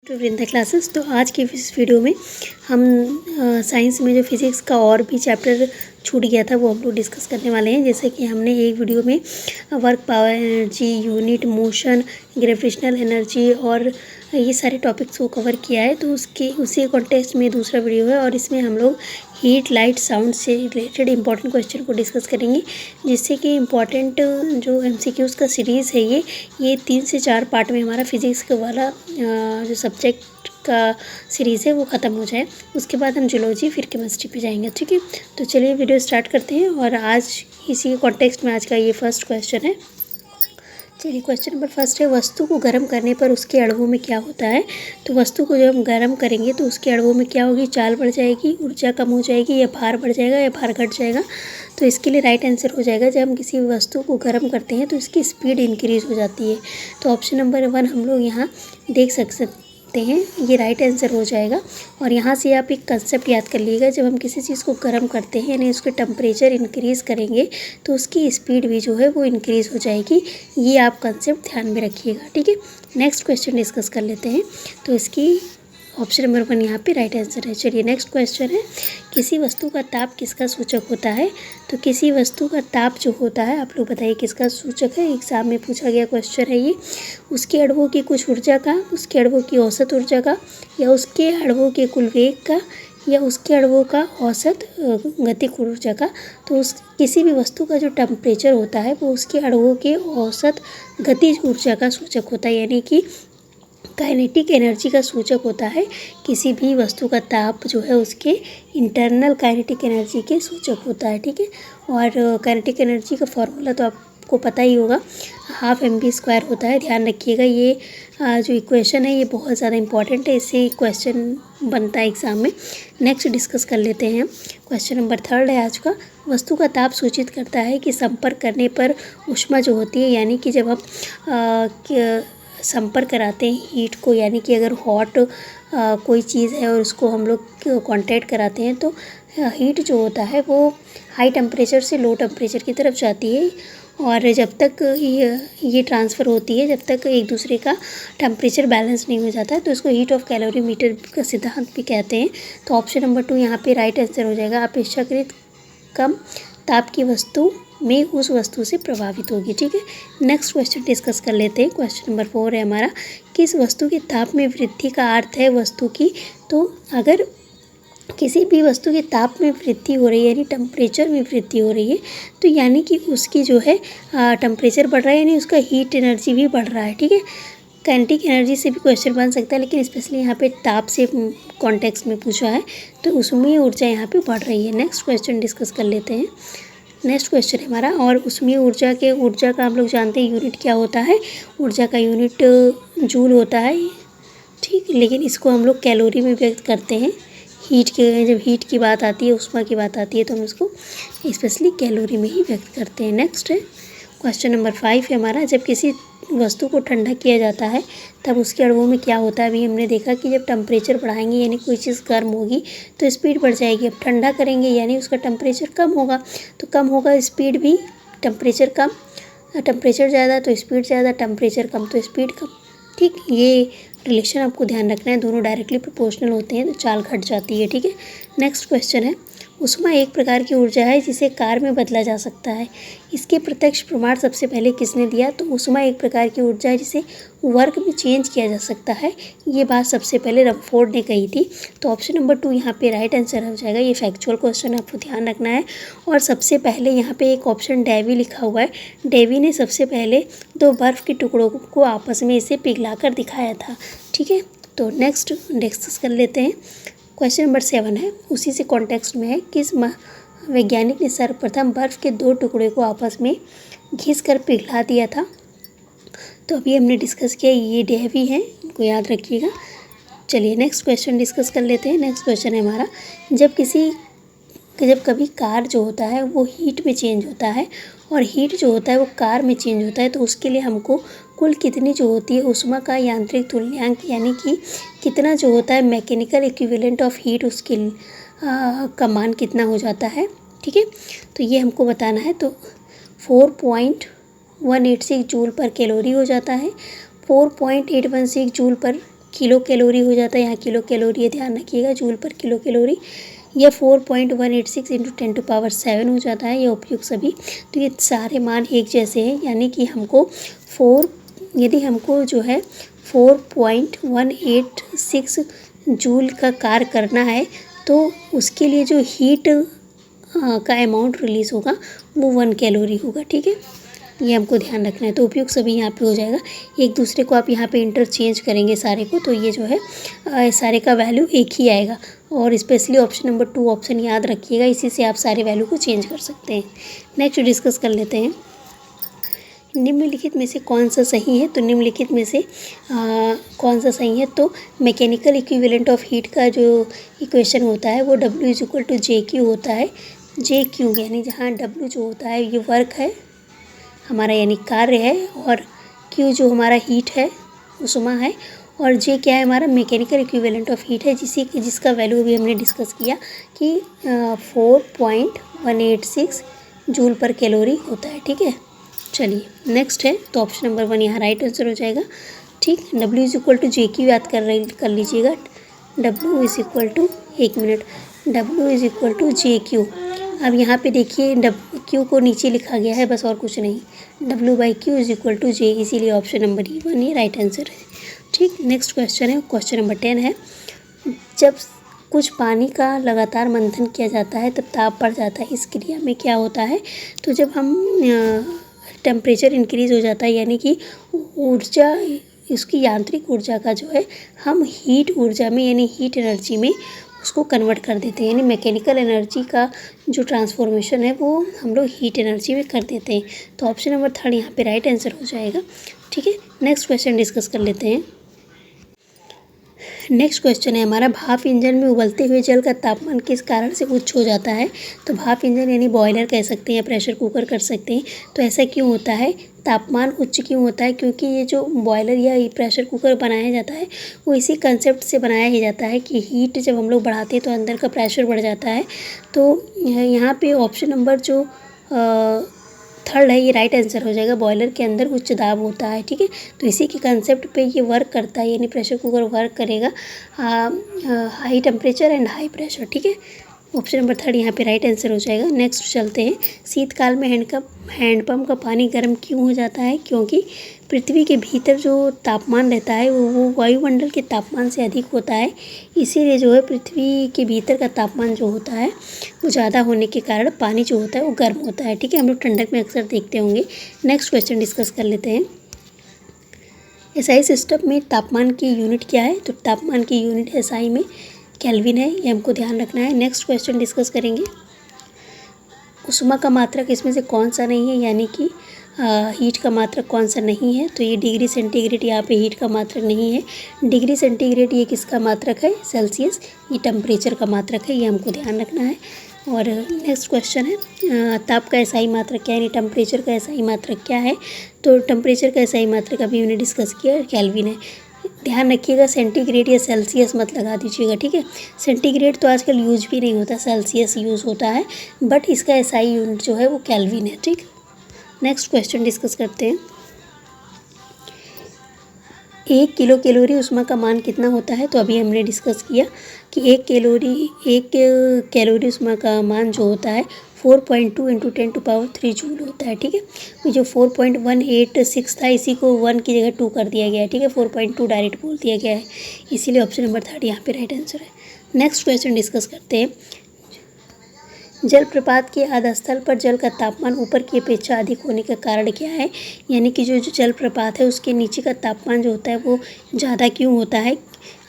To Vrinda classes. तो आज की इस वीडियो में हम साइंस में जो फिज़िक्स का और भी चैप्टर छूट गया था वो हम लोग डिस्कस करने वाले हैं। जैसे कि हमने एक वीडियो में work, power, energy, unit, motion, gravitational energy और ये सारे टॉपिक्स को कवर किया है। तो उसी कॉन्टेक्स्ट में दूसरा वीडियो है और इसमें हम लोग हीट, लाइट, साउंड से रिलेटेड इंपॉर्टेंट क्वेश्चन को डिस्कस करेंगे, जिससे कि इम्पॉर्टेंट जो MCQs का सीरीज़ है ये 3 से 4 पार्ट में हमारा फिज़िक्स वाला जो सब्जेक्ट का सीरीज़ है वो ख़त्म हो जाए। उसके बाद हम जूलॉजी फिर केमिस्ट्री पे जाएंगे। ठीक है, तो चलिए वीडियो स्टार्ट करते हैं। और आज इसी कॉन्टेक्स्ट में आज का ये फर्स्ट क्वेश्चन है। चलिए, क्वेश्चन नंबर फर्स्ट है, वस्तु को गर्म करने पर उसके अणुओं में क्या होता है। तो वस्तु को जब हम गर्म करेंगे तो उसके अणुओं में क्या होगी, चाल बढ़ जाएगी, ऊर्जा कम हो जाएगी, या भार बढ़ जाएगा या भार घट जाएगा। तो इसके लिए राइट आंसर हो जाएगा, जब हम किसी वस्तु को गर्म करते हैं तो इसकी स्पीड इंक्रीज़ हो जाती है। तो ऑप्शन नंबर 1 हम लोग यहाँ देख सकते हैं, ये राइट आंसर हो जाएगा। और यहाँ से आप एक कंसेप्ट याद कर लीजिएगा, जब हम किसी चीज़ को गर्म करते हैं यानी उसके टेम्परेचर इंक्रीज़ करेंगे तो उसकी स्पीड भी जो है वो इंक्रीज़ हो जाएगी। ये आप कंसेप्ट ध्यान में रखिएगा। ठीक है, नेक्स्ट क्वेश्चन डिस्कस कर लेते हैं। तो इसकी ऑप्शन नंबर 1 यहाँ पे राइट आंसर है। चलिए, नेक्स्ट क्वेश्चन है, किसी वस्तु का ताप किसका सूचक होता है। तो किसी वस्तु का ताप जो होता है, आप लोग बताइए किसका सूचक है। एग्जाम में पूछा गया क्वेश्चन है ये। उसके अणुओं की कुछ ऊर्जा का, उसके अणुओं की औसत ऊर्जा का, या उसके अणुओं के कुल वेग का, या उसके अणुओं का औसत गतिज ऊर्जा का। तो उस किसी भी वस्तु का जो टेम्परेचर होता है वो उसके अणुओं के औसत गतिज ऊर्जा का सूचक होता है, यानी कि काइनेटिक एनर्जी का सूचक होता है। किसी भी वस्तु का ताप जो है उसके इंटरनल काइनेटिक एनर्जी के सूचक होता है। ठीक है, और काइनेटिक एनर्जी का फॉर्मूला तो आपको पता ही होगा, 12mv² होता है। ध्यान रखिएगा, ये जो इक्वेशन है ये बहुत ज़्यादा इंपॉर्टेंट है, इससे क्वेश्चन बनता है एग्ज़ाम में। नेक्स्ट डिस्कस कर लेते हैं। क्वेश्चन नंबर 3 है आज का, वस्तु का ताप सूचित करता है कि संपर्क करने पर ऊष्मा जो होती है, यानी कि जब हम संपर्क कराते हैं हीट को, यानी कि अगर हॉट कोई चीज़ है और उसको हम लोग कांटेक्ट कराते हैं तो हीट जो होता है वो हाई टेम्परेचर से लो टेम्परेचर की तरफ जाती है। और जब तक ये ट्रांसफ़र होती है, जब तक एक दूसरे का टेम्परेचर बैलेंस नहीं हो जाता है, तो इसको हीट ऑफ कैलोरीमीटर का सिद्धांत भी कहते हैं। तो ऑप्शन नंबर 2 यहाँ पे राइट आंसर हो जाएगा। अपेक्षाकृत कम ताप की वस्तु में उस वस्तु से प्रभावित होगी। ठीक है, नेक्स्ट क्वेश्चन डिस्कस कर लेते हैं। क्वेश्चन नंबर 4 है हमारा, किस वस्तु के ताप में वृद्धि का अर्थ है वस्तु की। तो अगर किसी भी वस्तु के ताप में वृद्धि हो रही है, यानी टेम्परेचर में वृद्धि हो रही है, तो यानी कि उसकी जो है टेम्परेचर बढ़ रहा है, यानी उसका हीट एनर्जी भी बढ़ रहा है। ठीक है, काइनेटिक एनर्जी से भी क्वेश्चन बन सकता है, लेकिन स्पेशली यहाँ पे ताप से कॉन्टेक्स्ट में पूछा है, तो उसमें ऊर्जा यहाँ पे बढ़ रही है। नेक्स्ट क्वेश्चन डिस्कस कर लेते हैं। नेक्स्ट क्वेश्चन है हमारा, और उसमें ऊर्जा का हम लोग जानते हैं यूनिट क्या होता है। ऊर्जा का यूनिट जूल होता है। ठीक, लेकिन इसको हम लोग कैलोरी में व्यक्त करते हैं। जब हीट की बात आती है, ऊष्मा की बात आती है, तो हम इसको स्पेशली कैलोरी में ही व्यक्त करते हैं। नेक्स्ट है क्वेश्चन नंबर 5 है हमारा, जब किसी वस्तु को ठंडा किया जाता है तब उसके अणुओं में क्या होता है। अभी हमने देखा कि जब टेम्परेचर बढ़ाएंगे यानी कोई चीज़ गर्म होगी तो स्पीड बढ़ जाएगी। अब ठंडा करेंगे यानी उसका टेम्परेचर कम होगा, तो कम होगा स्पीड भी। टेम्परेचर कम, टेम्परेचर ज़्यादा तो स्पीड ज़्यादा, टेम्परेचर कम तो स्पीड कम। ठीक, ये रिलेशन आपको ध्यान रखना है, दोनों डायरेक्टली प्रोपोर्शनल होते हैं तो चाल घट जाती है। ठीक है, नेक्स्ट क्वेश्चन है, ऊष्मा एक प्रकार की ऊर्जा है जिसे कार्य में बदला जा सकता है। इसके प्रत्यक्ष प्रमाण सबसे पहले किसने दिया। तो ऊष्मा एक प्रकार की ऊर्जा है जिसे वर्क में चेंज किया जा सकता है। ये बात सबसे पहले रमफोर्ड ने कही थी। तो ऑप्शन नंबर 2 यहाँ पे राइट आंसर हो जाएगा। ये फैक्चुअल क्वेश्चन आपको ध्यान रखना है। और सबसे पहले यहाँ पे एक ऑप्शन डेवी लिखा हुआ है। डेवी ने सबसे पहले 2 बर्फ़ के टुकड़ों को आपस में इसे पिघला कर दिखाया था। ठीक है, तो नेक्स्ट डिस्कस कर लेते हैं। क्वेश्चन नंबर 7 है, उसी से कॉन्टेक्स्ट में है, किस वैज्ञानिक ने सर्वप्रथम बर्फ़ के 2 टुकड़े को आपस में घिस कर पिघला दिया था। तो अभी हमने डिस्कस किया, ये डेवी है, इनको याद रखिएगा। चलिए नेक्स्ट क्वेश्चन डिस्कस कर लेते हैं। नेक्स्ट क्वेश्चन है हमारा, जब कभी कार जो होता है वो हीट में चेंज होता है और हीट जो होता है वो कार में चेंज होता है, तो उसके लिए हमको कुल कितनी जो होती है ऊष्मा का यांत्रिक तुल्यांक, यानी कि कितना जो होता है मैकेनिकल इक्विवेलेंट ऑफ हीट, उसके का मान कितना हो जाता है। ठीक है, तो ये हमको बताना है। तो 4.186 जूल पर कैलोरी हो जाता है, 4.816 जूल पर किलो कैलोरी हो जाता है, यहाँ किलो कैलोरी है, ध्यान रखिएगा, जूल पर किलो कैलोरी। यह 4.186 इंटू 10⁷ हो जाता है, ये उपयुक्त सभी। तो ये सारे मान एक जैसे हैं, यानी कि यदि हमको जो है 4.186 जूल का कार्य करना है तो उसके लिए जो हीट का अमाउंट रिलीज़ होगा वो 1 कैलोरी होगा, ठीक है, ये हमको ध्यान रखना है। तो उपयुक्त सभी यहाँ पे हो जाएगा। एक दूसरे को आप यहाँ पे इंटरचेंज करेंगे सारे को, तो ये जो है सारे का वैल्यू एक ही आएगा। और स्पेशली ऑप्शन नंबर 2 ऑप्शन याद रखिएगा, इसी से आप सारे वैल्यू को चेंज कर सकते हैं। नेक्स्ट डिस्कस कर लेते हैं, निम्नलिखित में से कौन सा सही है। तो निम्नलिखित में से कौन सा सही है, तो मैकेनिकल इक्विवेलेंट ऑफ हीट का जो इक्वेशन होता है वो W=JQ होता है। JQ यानी जहाँ W जो होता है ये वर्क है हमारा, यानी कार्य है, और Q जो हमारा हीट है, उष्मा है, और J क्या है हमारा मैकेनिकल इक्विवेलेंट ऑफ हीट है, जिसका वैल्यू भी हमने डिस्कस किया कि 4.186 जूल पर कैलोरी होता है, ठीक है। चलिए नेक्स्ट है, तो ऑप्शन नंबर 1 यहाँ राइट आंसर हो जाएगा, ठीक। W=JQ याद कर लीजिएगा। एक मिनट, W=JQ। अब यहाँ पे देखिए Q को नीचे लिखा गया है बस, और कुछ नहीं। W/Q=J, इसीलिए ऑप्शन नंबर 1 ये राइट आंसर है, ठीक। नेक्स्ट क्वेश्चन है, क्वेश्चन नंबर 10 है, जब कुछ पानी का लगातार मंथन किया जाता है तब ताप बढ़ जाता है, इस क्रिया में क्या होता है। तो जब हम टेम्परेचर इंक्रीज़ हो जाता है, यानी कि ऊर्जा, इसकी यांत्रिक ऊर्जा का जो है हम हीट ऊर्जा में यानी हीट एनर्जी में उसको कन्वर्ट कर देते हैं, यानी मैकेनिकल एनर्जी का जो ट्रांसफॉर्मेशन है वो हम लोग हीट एनर्जी में कर देते हैं। तो ऑप्शन नंबर 3 यहाँ पे राइट आंसर हो जाएगा, ठीक है। नेक्स्ट क्वेश्चन डिस्कस कर लेते हैं। नेक्स्ट क्वेश्चन है हमारा, भाप इंजन में उबलते हुए जल का तापमान किस कारण से उच्च हो जाता है। तो भाप इंजन यानी बॉयलर कह सकते हैं या प्रेशर कुकर कर सकते हैं। तो ऐसा क्यों होता है, तापमान उच्च क्यों होता है, क्योंकि ये जो बॉयलर या प्रेशर कुकर बनाया जाता है वो इसी कंसेप्ट से बनाया ही जाता है कि हीट जब हम लोग बढ़ाते हैं तो अंदर का प्रेशर बढ़ जाता है। तो यहाँ पे ऑप्शन नंबर जो 3 है ये राइट आंसर हो जाएगा, बॉयलर के अंदर उच्च दाब होता है, ठीक है। तो इसी के कंसेप्ट पे ये वर्क करता है, यानी प्रेशर कुकर वर्क करेगा high temperature and high pressure, ठीक है। ऑप्शन नंबर 3 यहाँ पे राइट आंसर हो जाएगा। नेक्स्ट चलते हैं, शीतकाल में हैंडपम्प का पानी गर्म क्यों हो जाता है, क्योंकि पृथ्वी के भीतर जो तापमान रहता है वो वायुमंडल के तापमान से अधिक होता है, इसीलिए जो है पृथ्वी के भीतर का तापमान जो होता है वो ज़्यादा होने के कारण पानी जो होता है वो गर्म होता है, ठीक है। हम लोग ठंडक में अक्सर देखते होंगे। नेक्स्ट क्वेश्चन डिस्कस कर लेते हैं, एसआई सिस्टम में तापमान की यूनिट क्या है। तो तापमान की यूनिट एसआई में केल्विन है, ये हमको ध्यान रखना है। नेक्स्ट क्वेश्चन डिस्कस करेंगे, उष्मा का मात्रक इसमें से कौन सा नहीं है, यानी कि हीट का मात्रक कौन सा नहीं है। तो ये डिग्री सेंटीग्रेड, यहाँ पे हीट का मात्रक नहीं है। डिग्री सेंटीग्रेड ये किसका मात्रक है, सेल्सियस, ये टेम्परेचर का मात्रक है, ये हमको ध्यान रखना है। और नेक्स्ट क्वेश्चन है, ताप का एसआई मात्रक क्या है, यानी टेम्परेचर का एसआई मात्रक क्या है। तो टेम्परेचर का एसआई मात्रक अभी हमने डिस्कस किया, केल्विन है। ध्यान रखिएगा सेंटीग्रेड या सेल्सियस मत लगा दीजिएगा, ठीक है। सेंटीग्रेड तो आजकल यूज भी नहीं होता, सेल्सियस यूज़ होता है, बट इसका एसआई यूनिट जो है वो केल्विन है, ठीक। नेक्स्ट क्वेश्चन डिस्कस करते हैं, 1 किलो कैलोरी उष्मा का मान कितना होता है। तो अभी हमने डिस्कस किया कि 1 कैलोरी उष्मा का मान जो होता है 4.2 इंटू 10⁻³ जूल होता है, ठीक है। जो 4.186 था इसी को 1 की जगह 2 कर दिया गया है, ठीक है। 4.2 डायरेक्ट बोल दिया गया है, इसीलिए ऑप्शन नंबर 3 यहाँ पे राइट आंसर है। नेक्स्ट क्वेश्चन डिस्कस करते हैं, जलप्रपात के आधास्थल पर जल का तापमान ऊपर की अपेक्षा अधिक होने का कारण क्या है, यानी कि जो जलप्रपात है उसके नीचे का तापमान जो होता है वो ज़्यादा क्यों होता है।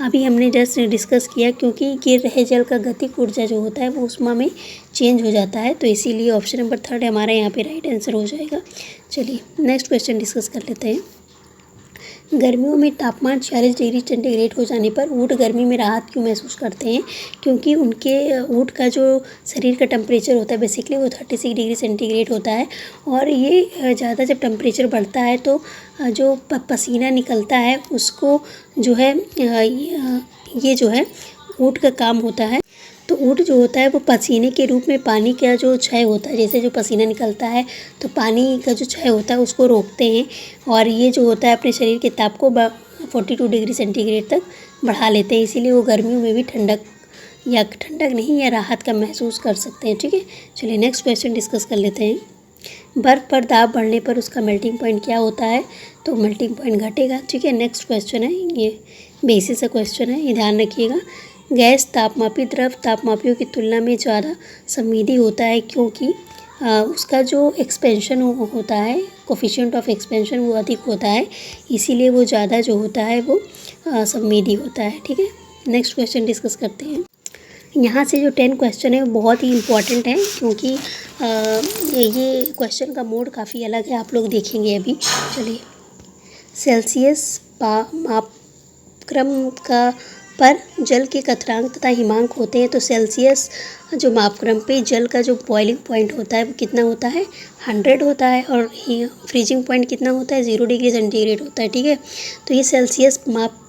अभी हमने जस्ट डिस्कस किया, क्योंकि गिर रहे जल का गतिक ऊर्जा जो होता है वो उष्मा में चेंज हो जाता है, तो इसीलिए ऑप्शन नंबर 3 हमारा यहाँ पे राइट आंसर हो जाएगा। चलिए नेक्स्ट क्वेश्चन डिस्कस कर लेते हैं, गर्मियों में तापमान 40 डिग्री सेंटीग्रेड हो जाने पर ऊँट गर्मी में राहत क्यों महसूस करते हैं, क्योंकि उनके ऊँट का जो शरीर का टेम्परेचर होता है बेसिकली वो 36 डिग्री सेंटीग्रेड होता है, और ये ज़्यादा जब टेम्परेचर बढ़ता है तो जो पसीना निकलता है उसको जो है ये जो है ऊँट का काम होता है। तो ऊँट जो होता है वो पसीने के रूप में पानी का जो क्षय होता है, जैसे जो पसीना निकलता है तो पानी का जो क्षय होता है उसको रोकते हैं, और ये जो होता है अपने शरीर के ताप को 42 डिग्री सेंटीग्रेड तक बढ़ा लेते हैं, इसीलिए वो गर्मियों में भी ठंडक नहीं या राहत का महसूस कर सकते हैं। ठीक है, चलिए नेक्स्ट क्वेश्चन डिस्कस कर लेते हैं। बर्फ़ पर दाब बढ़ने पर उसका मेल्टिंग पॉइंट क्या होता है? तो मेल्टिंग पॉइंट घटेगा। ठीक है, नेक्स्ट क्वेश्चन है, ये बेसिस का क्वेश्चन है, ये ध्यान रखिएगा। गैस तापमापी द्रव तापमापियों की तुलना में ज़्यादा संवेदी होता है क्योंकि उसका जो एक्सपेंशन होता है, कोफिशिएंट ऑफ एक्सपेंशन वो अधिक होता है, इसीलिए वो ज़्यादा जो होता है वो संवेदी होता है। ठीक है, नेक्स्ट क्वेश्चन डिस्कस करते हैं। यहाँ से जो 10 क्वेश्चन है वो बहुत ही इम्पॉर्टेंट है क्योंकि ये क्वेश्चन का मोड काफ़ी अलग है, आप लोग देखेंगे अभी। चलिए, सेल्सियस मापक्रम का पर जल के क्वथनांक तथा हिमांक होते हैं, तो सेल्सियस जो मापक्रम पे जल का जो बॉइलिंग पॉइंट होता है वो कितना होता है? 100 होता है, और फ्रीजिंग पॉइंट कितना होता है? 0 डिग्री सेंटीग्रेड होता है। ठीक है, तो ये सेल्सियस माप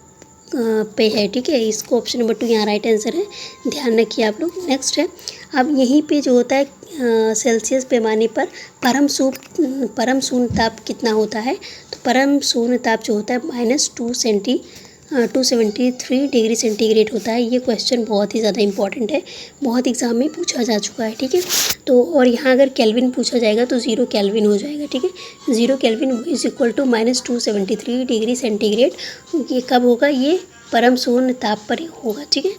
पे है। ठीक है, इसको ऑप्शन नंबर 2 यहाँ राइट आंसर है, ध्यान रखिए आप लोग। नेक्स्ट है, अब यहीं पे जो होता है सेल्सियस पैमाने पर परम शून्य ताप कितना होता है? तो परम शून्य ताप जो होता है -273 डिग्री सेंटीग्रेड होता है। ये क्वेश्चन बहुत ही ज़्यादा इंपॉर्टेंट है, बहुत एग्जाम में पूछा जा चुका है। ठीक है, तो और यहाँ अगर केल्विन पूछा जाएगा तो 0 केल्विन हो जाएगा। ठीक है, 0 kelvin is equal to -273 degree centigrade. ये कब होगा? ये परम शून्य ताप पर ही होगा। ठीक है,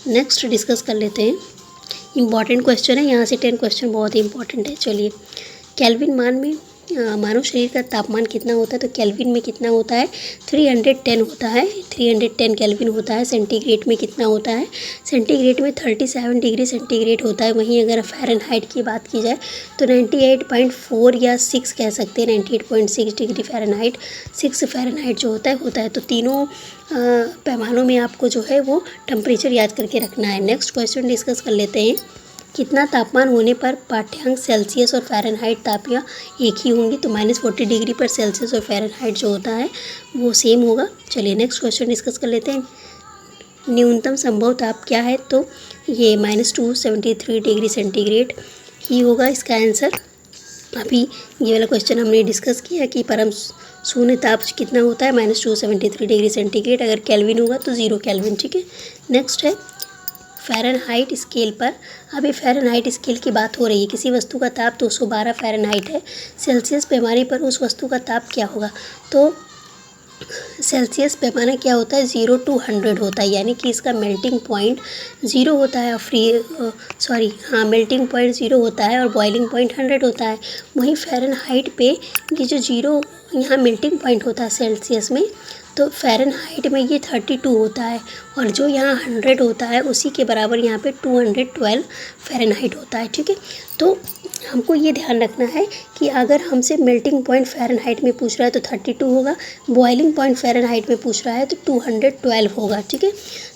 नेक्स्ट डिस्कस कर लेते हैं। इंपॉर्टेंट क्वेश्चन है, यहाँ से 10 क्वेश्चन बहुत ही इंपॉर्टेंट है। चलिए, केल्विन मान में मानव शरीर का तापमान कितना होता है? तो केल्विन में कितना होता है? 310 होता है, 310 केल्विन होता है। सेंटीग्रेड में कितना होता है? सेंटीग्रेड में 37 डिग्री सेंटीग्रेड होता है। वहीं अगर फ़ारेनहाइट की बात की जाए तो 98.4 या 6 कह सकते हैं, 98.6 डिग्री फ़ारेनहाइट, 6 फ़ारेनहाइट जो होता है। तो तीनों पैमानों में आपको जो है वो टेम्परेचर याद करके रखना है। नेक्स्ट क्वेश्चन डिस्कस कर लेते हैं। कितना तापमान होने पर पाठ्यांक सेल्सियस और फ़ारेनहाइट तापियाँ एक ही होंगी? तो -40 डिग्री पर सेल्सियस और फ़ारेनहाइट जो होता है वो सेम होगा। चलिए नेक्स्ट क्वेश्चन डिस्कस कर लेते हैं। न्यूनतम संभव ताप क्या है? तो ये -273 डिग्री सेंटीग्रेड ही होगा इसका आंसर। अभी ये वाला क्वेश्चन हमने डिस्कस किया कि परम शून्य ताप कितना होता है? -273 डिग्री सेंटीग्रेड। अगर केल्विन होगा तो 0 केल्विन। ठीक है, नेक्स्ट है फ़ारेनहाइट स्केल पर। अभी फ़ारेनहाइट स्केल की बात हो रही है, किसी वस्तु का ताप 212 फ़ारेनहाइट है, सेल्सियस पैमाने पर उस वस्तु का ताप क्या होगा? तो सेल्सियस पैमाना क्या होता है? 0 to 100 होता है, यानी कि इसका मेल्टिंग पॉइंट 0 होता है और मेल्टिंग पॉइंट 0 होता है और बॉइलिंग पॉइंट 100 होता है। वहीं फ़ारेनहाइट पे ये जो 0 यहाँ मेल्टिंग पॉइंट होता है सेल्सियस में, तो फ़ारेनहाइट में ये 32 होता है, और जो यहाँ 100 होता है उसी के बराबर यहाँ पे 212 फ़ारेनहाइट होता है। ठीक है, तो हमको ये ध्यान रखना है कि अगर हमसे मेल्टिंग पॉइंट फ़ारेनहाइट में पूछ रहा है तो 32 होगा, बॉइलिंग पॉइंट फ़ारेनहाइट में पूछ रहा है तो 212 होगा। ठीक है,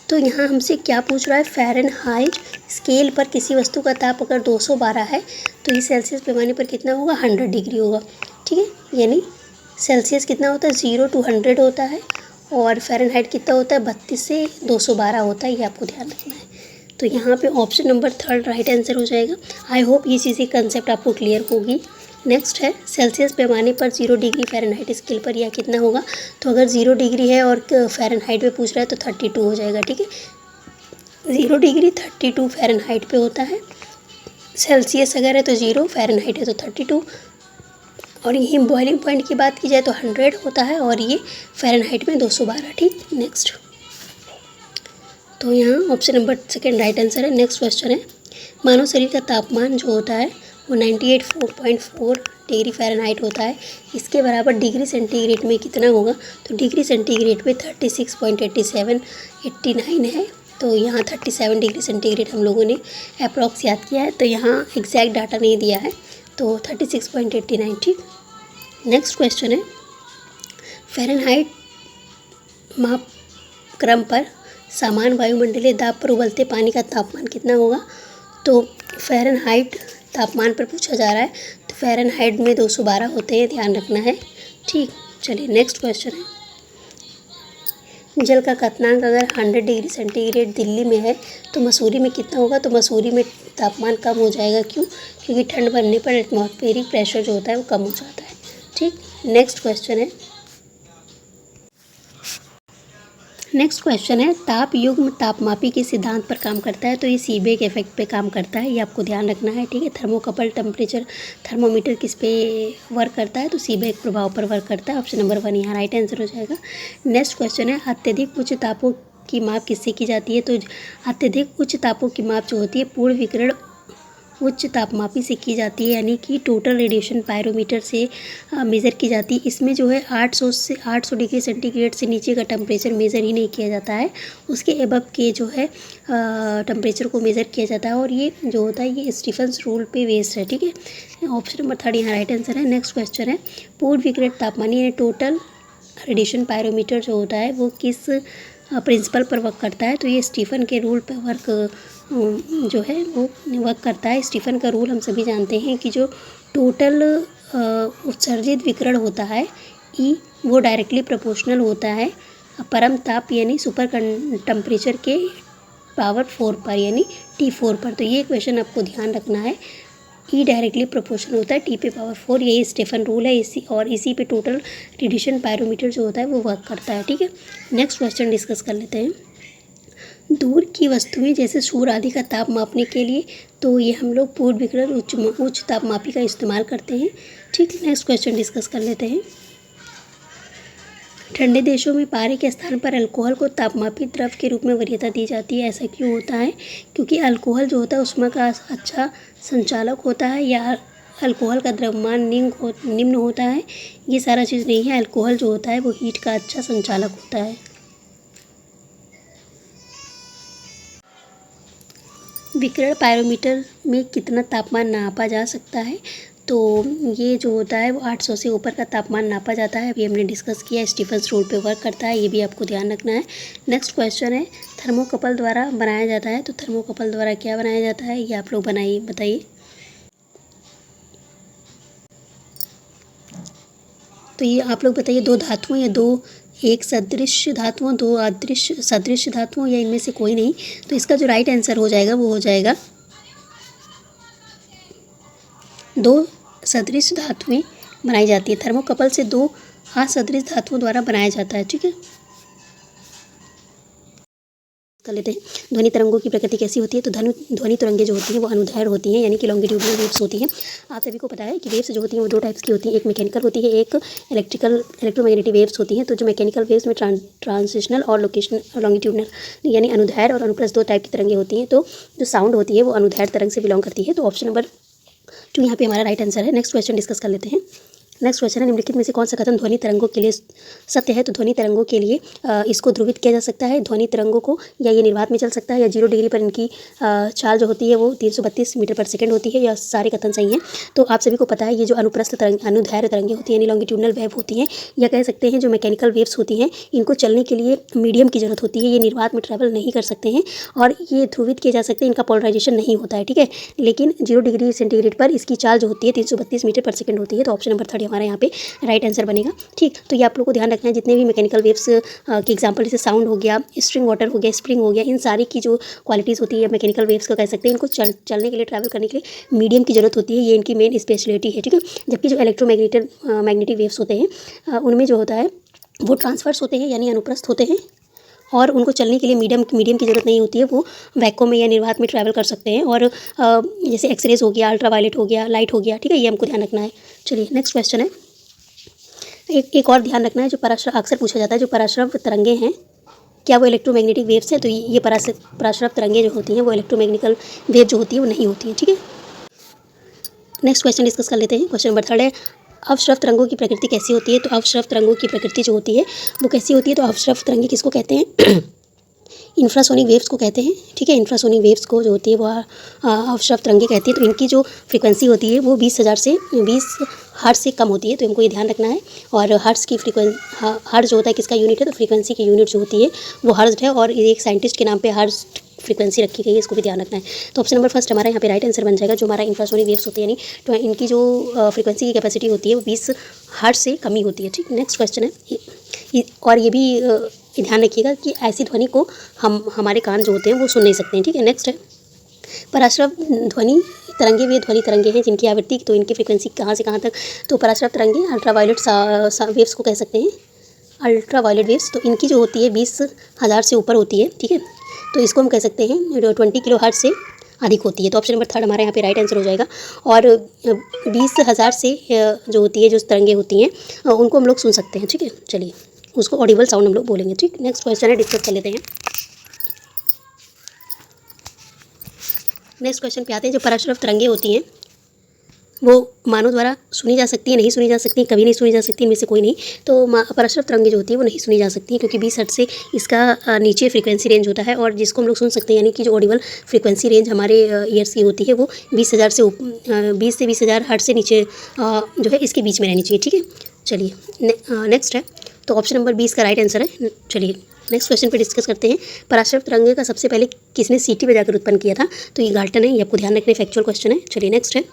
तो यहाँ हमसे क्या पूछ रहा है? फ़ारेनहाइट स्केल पर किसी वस्तु का ताप अगर 212 है तो ये सेल्सियस पैमाने पर कितना होगा? 100 डिग्री होगा। ठीक है, यानी सेल्सियस कितना होता है? 0 to 100 होता है, और फ़ारेनहाइट कितना होता है? 32 से 212 होता है, ये आपको ध्यान रखना है। तो यहाँ पे ऑप्शन नंबर 3 राइट आंसर हो जाएगा। आई होप ये चीज़ें कंसेप्ट आपको क्लियर होगी। नेक्स्ट है सेल्सियस पैमाने पर 0 डिग्री फ़ारेनहाइट स्केल पर यह कितना होगा? तो अगर 0 डिग्री है और फ़ारेनहाइट पे पूछ रहा है तो 32 हो जाएगा। ठीक है, 0 डिग्री 32 फ़ारेनहाइट पे होता है, सेल्सियस अगर है तो 0, फ़ारेनहाइट है तो 32, और यही बॉइलिंग पॉइंट की बात की जाए तो 100 होता है, और ये फ़ारेनहाइट में 212। ठीक, नेक्स्ट, तो यहाँ ऑप्शन नंबर 2 राइट आंसर है। नेक्स्ट क्वेश्चन है, मानव शरीर का तापमान जो होता है वो 98.4 डिग्री फ़ारेनहाइट होता है, इसके बराबर डिग्री सेंटीग्रेड में कितना होगा? तो डिग्री सेंटीग्रेड पे 36.89 है, तो यहाँ 37 डिग्री सेंटीग्रेड हम लोगों ने अप्रॉक्स याद किया है, तो यहाँ एग्जैक्ट डाटा नहीं दिया है, तो 36.89। ठीक, नेक्स्ट क्वेश्चन है, फ़ारेनहाइट मापक्रम पर समान वायुमंडलीय दाब पर उबलते पानी का तापमान कितना होगा? तो फ़ारेनहाइट तापमान पर पूछा जा रहा है, तो फ़ारेनहाइट में 212 होते हैं, ध्यान रखना है। ठीक, चलिए नेक्स्ट क्वेश्चन है, जल का क्वथनांक अगर 100 डिग्री सेंटीग्रेड दिल्ली में है तो मसूरी में कितना होगा? तो मसूरी में तापमान कम हो जाएगा, क्यों? क्योंकि ठंड बढ़ने पर एटमॉस्फेरिक प्रेशर जो होता है वो कम हो जाता है। ठीक, नेक्स्ट क्वेश्चन है, नेक्स्ट क्वेश्चन है, ताप युग्म तापमापी के सिद्धांत पर काम करता है, तो ये सीबेक इफेक्ट पे काम करता है, ये आपको ध्यान रखना है। ठीक है, थर्मोकपल टेम्परेचर थर्मोमीटर किस पे वर्क करता है, तो सीबेक प्रभाव पर वर्क करता है। ऑप्शन नंबर 1 यहाँ राइट आंसर हो जाएगा। नेक्स्ट क्वेश्चन है, अत्यधिक उच्च तापों की माप किससे की जाती है, तो अत्यधिक उच्च तापों की माप जो होती है पूर्ण विकिरण उच्च तापमापी से की जाती है, यानी कि टोटल रेडिएशन पायरोमीटर से मेज़र की जाती है। इसमें जो है 800 डिग्री सेंटीग्रेड से नीचे का टेम्परेचर मेज़र ही नहीं किया जाता है, उसके एबव के जो है टेम्परेचर को मेज़र किया जाता है, और ये जो होता है ये स्टीफन्स रूल पे बेस्ड है। ठीक है, ऑप्शन नंबर 3 यहाँ राइट आंसर है। नेक्स्ट क्वेश्चन है, पूर्ण विकिरण तापमान यानी टोटल रेडिएशन पायरोमीटर जो होता है वो किस प्रिंसिपल पर वर्क करता है, तो ये स्टीफन के रूल पर वर्क जो है वो वर्क करता है। स्टीफन का रूल हम सभी जानते हैं कि जो टोटल उत्सर्जित विकिरण होता है ई वो डायरेक्टली प्रोपोर्शनल होता है परम ताप यानी सुपर टेम्परेचर के पावर 4 पर यानी T4 पर। तो ये क्वेश्चन आपको ध्यान रखना है, ई डायरेक्टली प्रोपोर्शनल होता है T पे पावर 4, यही स्टीफन रूल है। इसी पे टोटल रेडिएशन पायरोमीटर जो होता है वो वर्क करता है। ठीक है, नेक्स्ट क्वेश्चन डिस्कस कर लेते हैं। दूर की वस्तुएं जैसे सूर्य आदि का ताप मापने के लिए तो ये हम लोग पूर्ण विकिरण उच्च तापमापी का इस्तेमाल करते हैं। ठीक है, नेक्स्ट क्वेश्चन डिस्कस कर लेते हैं। ठंडे देशों में पारे के स्थान पर अल्कोहल को तापमापी द्रव के रूप में वरीयता दी जाती है, ऐसा क्यों होता है? क्योंकि अल्कोहल जो होता है उसमें का अच्छा संचालक होता है, या अल्कोहल का द्रव्यमान निम्न होता है? ये सारा चीज़ नहीं है, अल्कोहल जो होता है वो हीट का अच्छा संचालक होता है। विकिरण पायरोमीटर में कितना तापमान नापा जा सकता है, तो ये जो होता है वो 800 से ऊपर का तापमान नापा जाता है। अभी हमने डिस्कस किया, स्टीफन्स रूल पे वर्क करता है, ये भी आपको ध्यान रखना है। नेक्स्ट क्वेश्चन है, थर्मोकपल द्वारा बनाया जाता है, तो थर्मोकपल द्वारा क्या बनाया जाता है ये आप लोग बताइए। तो ये आप लोग बताइए, दो धातुओं या दो एक सदृश धातुओं, दो अदृश्य सदृश धातुओं, या इनमें से कोई नहीं। तो इसका जो राइट आंसर हो जाएगा वो हो जाएगा दो सदृश धातुएं बनाई जाती है। थर्मोकपल से दो असदृश धातुओं द्वारा बनाया जाता है। ठीक है, कर लेते हैं। ध्वनि तरंगों की प्रकृति कैसी होती है, तो ध्वनि तरंगें जो होती हैं वो अनुदैर्घ्य होती हैं, यानी कि लॉन्गिट्यूडनल वेव्स होती हैं। आप सभी को पता है कि वेव्स जो होती हैं वो दो टाइप्स की होती हैं, एक मैकेनिकल होती है, एक इलेक्ट्रोमैग्नेटिक वेव्स होती हैं। तो जो मैकेनिकल वेव्स में ट्रांजिशनल और लॉन्गिट्यूडनल यानी अनुदैर्घ्य और अनुप्रस्थ दो टाइप की तरंगें होती हैं। तो जो साउंड होती है वो अनुदैर्घ्य तरंग से बिलोंग करती है। तो ऑप्शन नंबर 2 यहाँ पे हमारा राइट आंसर है। नेक्स्ट क्वेश्चन डिस्कस कर लेते हैं। नेक्स्ट क्वेश्चन है, निम्नलिखित में से कौन सा कथन ध्वनि तरंगों के लिए सत्य है, तो ध्वनि तरंगों के लिए इसको ध्रुवित किया जा सकता है, ध्वनि तरंगों को, या ये निर्वात में चल सकता है, या 0 डिग्री पर इनकी चाल जो होती है वो 332 मीटर पर सेकंड होती है, या सारे कथन सही हैं। तो आप सभी को पता है ये जो अनुप्रस्थ तरंग अनुदैर्घ्य तरंगें होती हैं यानी लॉन्गिट्यूडनल वेव होती हैं, या कह सकते हैं जो मैकेनिकल वेव्स होती हैं, इनको चलने के लिए मीडियम की जरूरत होती है, ये निर्वात में ट्रैवल नहीं कर सकते हैं और ये ध्रुवित किए जा सकते हैं, इनका पोलराइजेशन नहीं होता है। ठीक है, लेकिन 0 डिग्री सेंटीग्रेड पर इसकी चाल जो होती है 332 मीटर पर सेकंड होती है। तो ऑप्शन नंबर 3 हमारा यहाँ पे राइट आंसर बनेगा। ठीक, तो ये आप लोगों को ध्यान रखना है, जितने भी मैकेनिकल वेव्स के एग्जांपल जैसे साउंड हो गया, स्ट्रिंग वाटर हो गया, स्प्रिंग हो गया, इन सारी की जो क्वालिटीज़ होती है मैकेनिकल वेव्स को कह सकते हैं, इनको चलने के लिए ट्रैवल करने के लिए मीडियम की जरूरत होती है, ये इनकी मेन स्पेशलिटी है। ठीक है, जबकि जो मैग्नेटिक वेव्स होते हैं उनमें जो होता है वो ट्रांसवर्स होते हैं यानी अनुप्रस्थ होते हैं, और उनको चलने के लिए मीडियम की ज़रूरत नहीं होती है, वो वैक्यूम में या निर्वात में ट्रैवल कर सकते हैं। और जैसे एक्सरेज हो गया, अल्ट्रावायलेट हो गया, लाइट हो गया, ठीक है, ये हमको ध्यान रखना है। चलिए नेक्स्ट क्वेश्चन है, एक और ध्यान रखना है, जो अक्सर पूछा जाता है, जो पराश्रव तरंगे हैं क्या वो इलेक्ट्रोमैग्नेटिक वेव्स है, तो ये पराश्रव तरंगे जो होती हैं वो इलेक्ट्रोमैग्नेटिकल वेव जो होती है वो नहीं होती है। ठीक है, नेक्स्ट क्वेश्चन डिस्कस कर लेते हैं। क्वेश्चन नंबर 3 है, अवश्रव तरंगों की प्रकृति कैसी होती है, तो अवश्रव तरंगों की प्रकृति जो होती है वो कैसी होती है, तो अवश्रव तरंगे किसको कहते हैं इंफ्रासोनिक वेव्स को कहते हैं। ठीक है, इंफ्रासोनिक वेव्स को जो होती है वो अवश्रव तरंगे कहती है। तो इनकी जो फ्रीक्वेंसी होती है वो 20,000 से 20 हर्ट्ज से कम होती है, तो हमको ये ध्यान रखना है। और हर्ट्ज की हर्ट्ज जो होता है किसका यूनिट है, तो फ्रीक्वेंसी की यूनिट जो होती है वो हर्ट्ज है, और एक साइंटिस्ट के नाम पे हर्ट्ज फ्रीक्वेंसी रखी गई है, इसको भी ध्यान रखना है। तो ऑप्शन नंबर 1 हमारा यहाँ पे राइट आंसर बन जाएगा। जो हमारा इंफ्रासोनिक वेव्स होती है यानी तो इनकी जो फ्रीक्वेंसी की कैपेसिटी होती है वो 20 हर्ट्ज से कम ही होती है। ठीक, नेक्स्ट क्वेश्चन है, और ये भी ध्यान रखिएगा कि ऐसी ध्वनि को हमारे कान जो होते हैं वो सुन नहीं सकते हैं। ठीक है, नेक्स्ट है, पराश्रव ध्वनि तरंगे वे ध्वनि तरंगे हैं जिनकी आवृत्ति, तो इनकी फ्रीक्वेंसी कहाँ से कहाँ तक, तो पराश्रव तरंगे अल्ट्रावायलेट वेव्स को कह सकते हैं। अल्ट्रा वायलेट वेव्स, तो इनकी जो होती है 20,000 से ऊपर होती है, ठीक है। तो इसको हम कह सकते हैं 20 किलो हर्ट्ज से अधिक होती है। तो ऑप्शन नंबर 3 हमारे यहाँ पे राइट आंसर हो जाएगा। और 20,000 से जो होती है, जो तरंगे होती हैं, उनको हम लोग सुन सकते हैं, ठीक है। चलिए, उसको ऑडिबल साउंड हम लोग बोलेंगे, ठीक। नेक्स्ट क्वेश्चन है, डिस्कस कर लेते हैं। नेक्स्ट क्वेश्चन पे आते हैं। जो पराशरफ तरंगे होती हैं वो मानव द्वारा सुनी जा सकती है, नहीं सुनी जा सकती, कभी नहीं सुनी जा सकती, इनमें से कोई नहीं। तो पराशरफ तरंगे जो होती है वो नहीं सुनी जा सकती है, क्योंकि 20 हर्ट्ज से इसका नीचे फ्रीक्वेंसी रेंज होता है, और जिसको हम लोग सुन सकते हैं, यानी कि जो ऑडिबल फ्रीक्वेंसी रेंज हमारे ईयर्स की होती है वो 20,000 से 20 से 20,000 हर्ट्ज से नीचे जो है इसके बीच में रहनी चाहिए, ठीक है। चलिए, नेक्स्ट है, तो ऑप्शन नंबर 20 का राइट आंसर है। चलिए, नेक्स्ट क्वेश्चन पे डिस्कस करते हैं। पराशरफ तरंगे का सबसे पहले किसने सीटी बजाकर उत्पन्न किया था? तो ये गाल्टन है, ये आपको ध्यान रखने फैक्चुअल क्वेश्चन है। चलिए, नेक्स्ट है,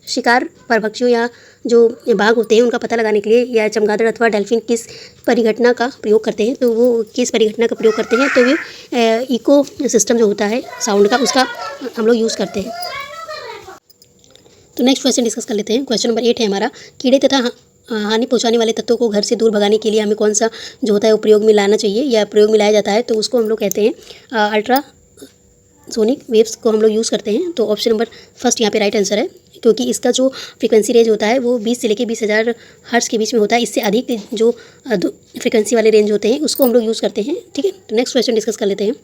शिकार परभक्षियों या जो बाघ होते हैं उनका पता लगाने के लिए या चमगादड़ अथवा डेल्फिन किस परिघटना का प्रयोग करते हैं? तो वो किस परिघटना का प्रयोग करते हैं? तो वे इको सिस्टम जो होता है साउंड का, उसका हम लोग यूज़ करते हैं। तो नेक्स्ट क्वेश्चन डिस्कस कर लेते हैं। क्वेश्चन नंबर 8 है हमारा, कीड़े तथा हानि पहुंचाने वाले तत्वों को घर से दूर भगाने के लिए हमें कौन सा जो होता है वो प्रयोग में लाना चाहिए या प्रयोग में लाया जाता है? तो उसको हम लोग कहते हैं अल्ट्रा सोनिक वेव्स को हम लोग यूज़ करते हैं। तो ऑप्शन नंबर फर्स्ट यहाँ पे राइट आंसर है, क्योंकि इसका जो फ्रीक्वेंसी रेंज होता है वो 20 से लेकर 20,000 हर्ट्ज के बीच में होता है। इससे अधिक जो फ्रीक्वेंसी वाले रेंज होते हैं उसको हम लोग यूज़ करते हैं, ठीक है। तो नेक्स्ट क्वेश्चन डिस्कस कर लेते हैं।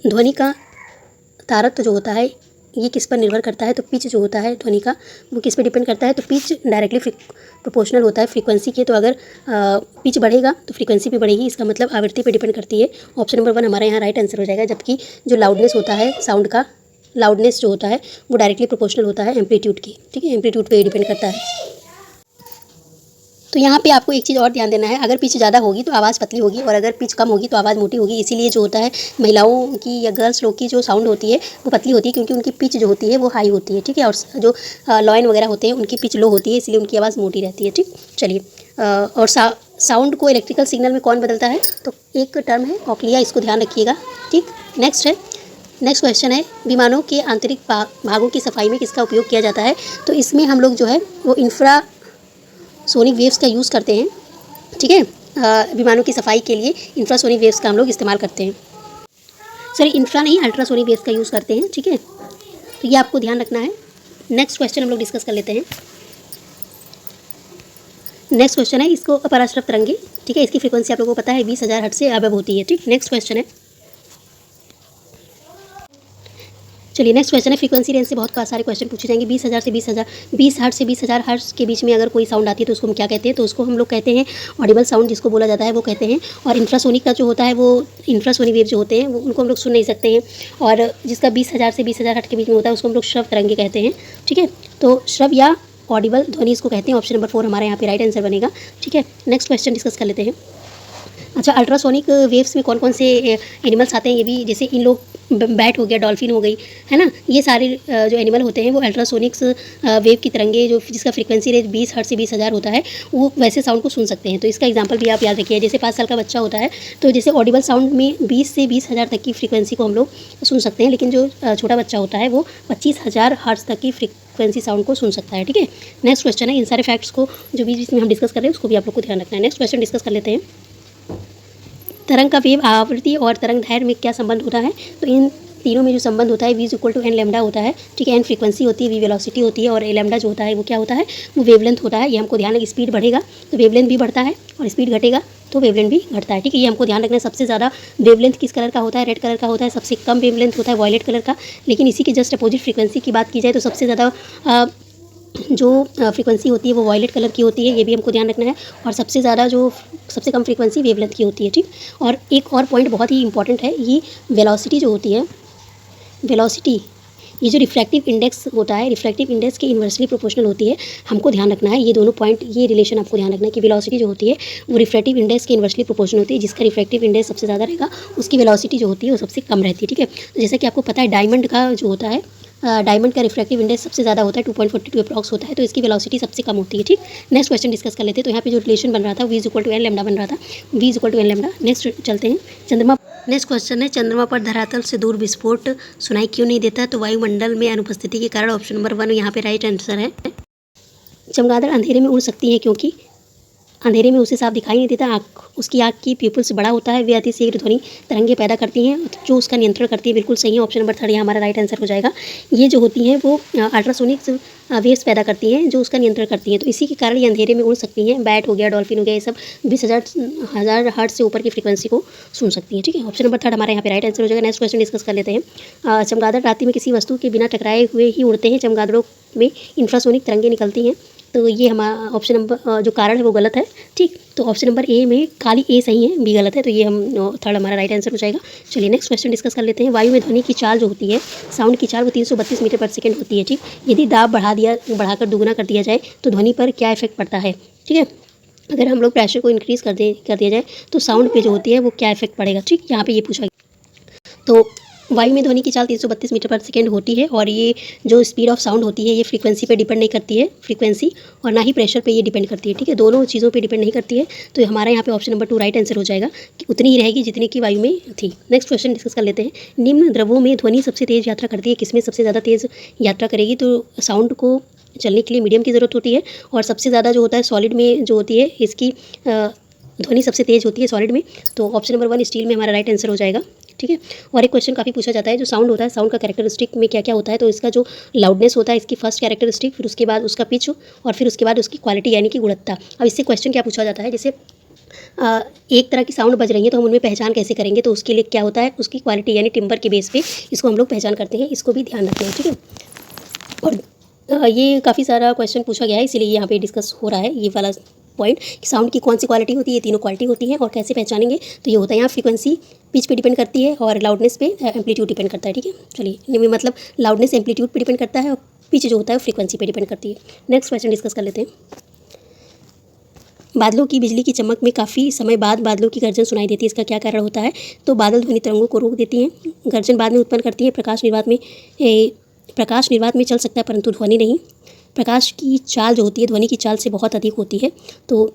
ध्वनि का तारत्व जो होता है ये किस पर निर्भर करता है? तो पिच जो होता है ध्वनि का वो किस पर डिपेंड करता है? तो पिच डायरेक्टली प्रोपोर्शनल होता है फ्रीक्वेंसी के। तो अगर पिच बढ़ेगा तो फ्रीक्वेंसी भी बढ़ेगी, इसका मतलब आवृत्ति पे डिपेंड करती है। ऑप्शन नंबर 1 हमारे यहाँ राइट आंसर हो जाएगा। जबकि जो लाउडनेस होता है साउंड का, लाउडनेस जो होता है वो डायरेक्टली प्रोपोर्शनल होता है एम्पलीट्यूड की, ठीक है। एम्पलीट्यूड पे डिपेंड करता है। तो यहाँ पे आपको एक चीज़ और ध्यान देना है, अगर पिच ज़्यादा होगी तो आवाज़ पतली होगी, और अगर पिच कम होगी तो आवाज़ मोटी होगी। इसीलिए जो होता है महिलाओं की या गर्ल्स लोग की जो साउंड होती है वो पतली होती है, क्योंकि उनकी पिच जो होती है वो हाई होती है, ठीक है। और जो लॉयन वगैरह होते हैं उनकी पिच लो होती है, इसलिए उनकी आवाज़ मोटी रहती है, ठीक। चलिए, और साउंड को इलेक्ट्रिकल सिग्नल में कौन बदलता है? तो एक टर्म है कॉक्लिया, इसको ध्यान रखिएगा, ठीक। नेक्स्ट है, नेक्स्ट क्वेश्चन है, विमानों के आंतरिक भागों की सफाई में किसका उपयोग किया जाता है? तो इसमें हम लोग जो है वो इंफ्रा सोनिक वेव्स का यूज़ करते हैं, ठीक है। विमानों की सफाई के लिए इंफ्रासोनिक वेव्स का हम लोग इस्तेमाल करते हैं। सॉरी, इंफ्रा नहीं, अल्ट्रासोनिक वेव्स का यूज़ करते हैं, ठीक है। तो ये आपको ध्यान रखना है। नेक्स्ट क्वेश्चन हम लोग डिस्कस कर लेते हैं। नेक्स्ट क्वेश्चन है, इसको पराशरफ तरंगे, ठीक है, इसकी फ्रीक्वेंसी आप लोगों को पता है 20,000 हर्ट्ज से अबव होती है, ठीक। नेक्स्ट क्वेश्चन है, चलिए नेक्स्ट क्वेश्चन है, फ्रीक्वेंसी रेंज से बहुत सारे क्वेश्चन पूछे जाएंगे। 20,000 से 20 हर्ट्ज से 20,000 हर्ट्ज के बीच में अगर कोई साउंड आती है तो उसको हम क्या कहते हैं? तो उसको हम लोग कहते हैं ऑडिबल साउंड, जिसको बोला जाता है वो कहते हैं। और इंफ्रासोनिक का जो होता है वो इंफ्रासोनिक वेव जो होते हैं वो उनको हम लोग सुन नहीं सकते हैं। और जिसका 20,000 से 20,000 हर्ट्ज के बीच में होता है उसको हम लोग श्रव्य तरंगे कहते हैं, ठीक है। तो श्रव्य या ऑडिबल ध्वनि इसको कहते हैं। ऑप्शन नंबर 4 हमारे यहाँ पे राइट आंसर बनेगा, ठीक है। नेक्स्ट क्वेश्चन डिस्कस कर लेते हैं। अच्छा, अल्ट्रासोनिक वेव्स में कौन कौन से एनिमल्स आते हैं? ये भी, जैसे इन लोग बैट हो गया, डॉल्फिन हो गई, है ना, ये सारे जो एनिमल होते हैं वो अल्ट्रासोनिक्स वेव की तरंगे जो जिसका फ्रीक्वेंसी रेंज 20 हर्ट्ज से 20,000 होता है वो वैसे साउंड को सुन सकते हैं। तो इसका एग्जांपल भी आप याद रखिए। जैसे 5 साल का बच्चा होता है तो जैसे ऑडिबल साउंड में 20 से 20,000 तक की फ्रीक्वेंसी को हम लोग सुन सकते हैं, लेकिन जो छोटा बच्चा होता है वो 25,000 हर्ट्ज तक की फ्रीक्वेंसी साउंड को सुन सकता है, ठीक है। नेक्स्ट क्वेश्चन है, इन सारे फैक्ट्स को जो बीच बीच में हम डिस्कस कर रहे हैं उसको भी आप लोग को ध्यान रखना है। नेक्स्ट क्वेश्चन डिस्कस कर लेते हैं। तरंग का वेव आवृत्ति और तरंग दैर्घ्य में क्या संबंध होता है? तो इन तीनों में जो संबंध होता है v = n लैम्डा होता है, ठीक है। n फ्रीक्वेंसी होती है, v वेलोसिटी होती है, और लैम्डा जो होता है वो क्या होता है? वो वेवलेंथ होता है। ये हमको ध्यान रखना, स्पीड बढ़ेगा तो वेवलेंथ भी बढ़ता है, और स्पीड घटेगा तो वेवलेंथ भी घटता है, ठीक है। ये हमको ध्यान रखना है। सबसे ज़्यादा वेवलेंथ किस कलर का होता है? रेड कलर का होता है। सबसे कम वेवलेंथ होता है वॉयलेट कलर का। लेकिन इसी की जस्ट अपोजिट फ्रीक्वेंसी की बात की जाए तो सबसे ज़्यादा जो फ्रीक्वेंसी होती है वो वॉयलेट कलर की होती है, ये भी हमको ध्यान रखना है। और सबसे ज़्यादा जो सबसे कम फ्रीक्वेंसी वेवलेंथ की होती है, ठीक। और एक और पॉइंट बहुत ही इंपॉर्टेंट है, ये वेलोसिटी जो होती है, वेलोसिटी ये जो रिफ्रैक्टिव इंडेक्स होता है, रिफ्रैक्टिव इंडेक्स के इन्वर्सली प्रोपोर्शनल होती है। हमको ध्यान रखना है ये दोनों पॉइंट, ये रिलेशन आपको ध्यान रखना है कि वेलोसिटी जो होती है वो रिफ्रैक्टिव इंडेक्स के इन्वर्सली प्रोपोर्शनल होती है। जिसका रिफ्रैक्टिव इंडेक्स सबसे ज़्यादा रहेगा उसकी वेलोसिटी जो होती है वो सबसे कम रहती है, ठीक है। तो जैसा कि आपको पता है डायमंड का जो होता है, डायमंड का रिफ्रैक्टिव इंडेक्स सबसे ज़्यादा होता है, 2.42 अप्रॉक्स होता है, तो इसकी वेलोसिटी सबसे कम होती है, ठीक। नेक्स्ट क्वेश्चन डिस्कस कर लेते हैं। तो यहाँ पे जो रिलेशन बन रहा था v = n लैम्डा बन रहा था, v = n लैम्डा। नेक्स्ट चलते हैं, चंद्रमा। नेक्स्ट क्वेश्चन है, चंद्रमा पर धरातल से दूर विस्फोट सुनाई क्यों नहीं देता? तो वायुमंडल में अनुपस्थिति के कारण। ऑप्शन नंबर 1 यहाँ पे राइट आंसर है। चमगादड़ अंधेरे में उड़ सकती है क्योंकि अंधेरे में उसे साफ दिखाई नहीं देता, उसकी आँख की प्यूपिल्स बड़ा होता है, वे अति शीघ्र ध्वनि तरंगे पैदा करती हैं जो उसका नियंत्रण करती है। बिल्कुल सही है, ऑप्शन नंबर 3 यहाँ हमारा राइट आंसर हो जाएगा। ये जो होती हैं वो अल्ट्रासोनिक वेव्स पैदा करती हैं जो उसका नियंत्रण करती हैं, तो इसी के कारण ये अंधेरे में उड़ सकती हैं। बैट हो गया, डॉल्फिन हो गया, ये सब 20,000 हर्ट्ज से ऊपर की फ्रीक्वेंसी को सुन सकती हैं। ठीक है, ऑप्शन नंबर 3 हमारा यहाँ पे राइट आंसर हो जाएगा। नेक्स्ट क्वेश्चन डिस्कस कर लेते हैं। चमगादड़ रात्रि में किसी वस्तु के बिना टकराए हुए ही उड़ते हैं। चमगादड़ों में इंफ्रासोनिक तरंगें निकलती हैं, तो ये हमारा ऑप्शन नंबर जो कारण है वो गलत है। ठीक, तो ऑप्शन नंबर ए में खाली ए सही है, बी गलत है, तो ये हम थर्ड हमारा राइट आंसर हो जाएगा। चलिए नेक्स्ट क्वेश्चन डिस्कस कर लेते हैं। वायु में ध्वनि की चाल जो होती है, साउंड की चाल, वो 332 मीटर पर सेकंड होती है। ठीक, यदि दाब बढ़ाकर दुगुना कर दिया जाए तो ध्वनि पर क्या इफेक्ट पड़ता है। ठीक है, अगर हम लोग प्रेशर को इंक्रीज़ कर दिया जाए तो साउंड पे जो होती है वो क्या इफेक्ट पड़ेगा। ठीक, यहाँ पे ये पूछा गया। तो वायु में ध्वनि की चाल 332 मीटर पर सेकंड होती है, और ये जो स्पीड ऑफ साउंड होती है ये फ्रीक्वेंसी पे डिपेंड नहीं करती है, फ्रीक्वेंसी और ना ही प्रेशर पे ये डिपेंड करती है। ठीक है, दोनों चीज़ों पे डिपेंड नहीं करती है, तो हमारा यहाँ पे ऑप्शन नंबर 2 राइट आंसर हो जाएगा कि उतनी ही रहेगी जितनी की वायु में थी। नेक्स्ट क्वेश्चन डिस्कस कर लेते हैं। निम्न द्रवों में ध्वनि सबसे तेज़ यात्रा करती है, किसमें सबसे ज़्यादा तेज़ यात्रा करेगी। तो साउंड को चलने के लिए मीडियम की ज़रूरत होती है, और सबसे ज़्यादा जो होता है सॉलिड में जो होती है, इसकी ध्वनि सबसे तेज़ होती है सॉलिड में, तो ऑप्शन नंबर 1 स्टील में हमारा राइट आंसर हो जाएगा। ठीक है, और एक क्वेश्चन काफ़ी पूछा जाता है, जो साउंड होता है, साउंड का कैरेक्टरिस्टिक में क्या क्या होता है। तो इसका जो लाउडनेस होता है, इसकी फर्स्ट कैरेक्टरिस्टिक, फिर उसके बाद उसका पिच, और फिर उसके बाद उसकी क्वालिटी यानी कि गुणवत्ता। अब इससे क्वेश्चन क्या पूछा जाता है, जैसे एक तरह की साउंड बज रही है तो हम उनमें पहचान कैसे करेंगे, तो उसके लिए क्या होता है, उसकी क्वालिटी यानी टिम्बर के बेस पे इसको हम लोग पहचान करते हैं, इसको भी ध्यान रखना है। ठीक है, और ये काफ़ी सारा क्वेश्चन पूछा गया है, इसीलिए यहाँ पे डिस्कस हो रहा है ये वाला पॉइंट कि साउंड की कौन सी क्वालिटी होती है। ये तीनों क्वालिटी होती हैं, और कैसे पहचानेंगे, तो ये होता है यहाँ फ्रीक्वेंसी पिच पे डिपेंड करती है, और लाउडनेस पे एम्पलीट्यूड डिपेंड करता है। ठीक है, चलिए मतलब लाउडनेस एम्पलीट्यूड पे डिपेंड करता है, और पिच जो होता है फ्रीक्वेंसी पे डिपेंड करती है। नेक्स्ट क्वेश्चन डिस्कस कर लेते हैं। बादलों की बिजली की चमक में काफ़ी समय बाद बादलों की गर्जन सुनाई देती है, इसका क्या कारण होता है। तो बादल ध्वनि तरंगों को रोक देती हैं, गर्जन बाद में उत्पन्न करती है। प्रकाश निर्वात में चल सकता है परंतु ध्वनि नहीं। प्रकाश की चाल जो होती है ध्वनि की चाल से बहुत अधिक होती है, तो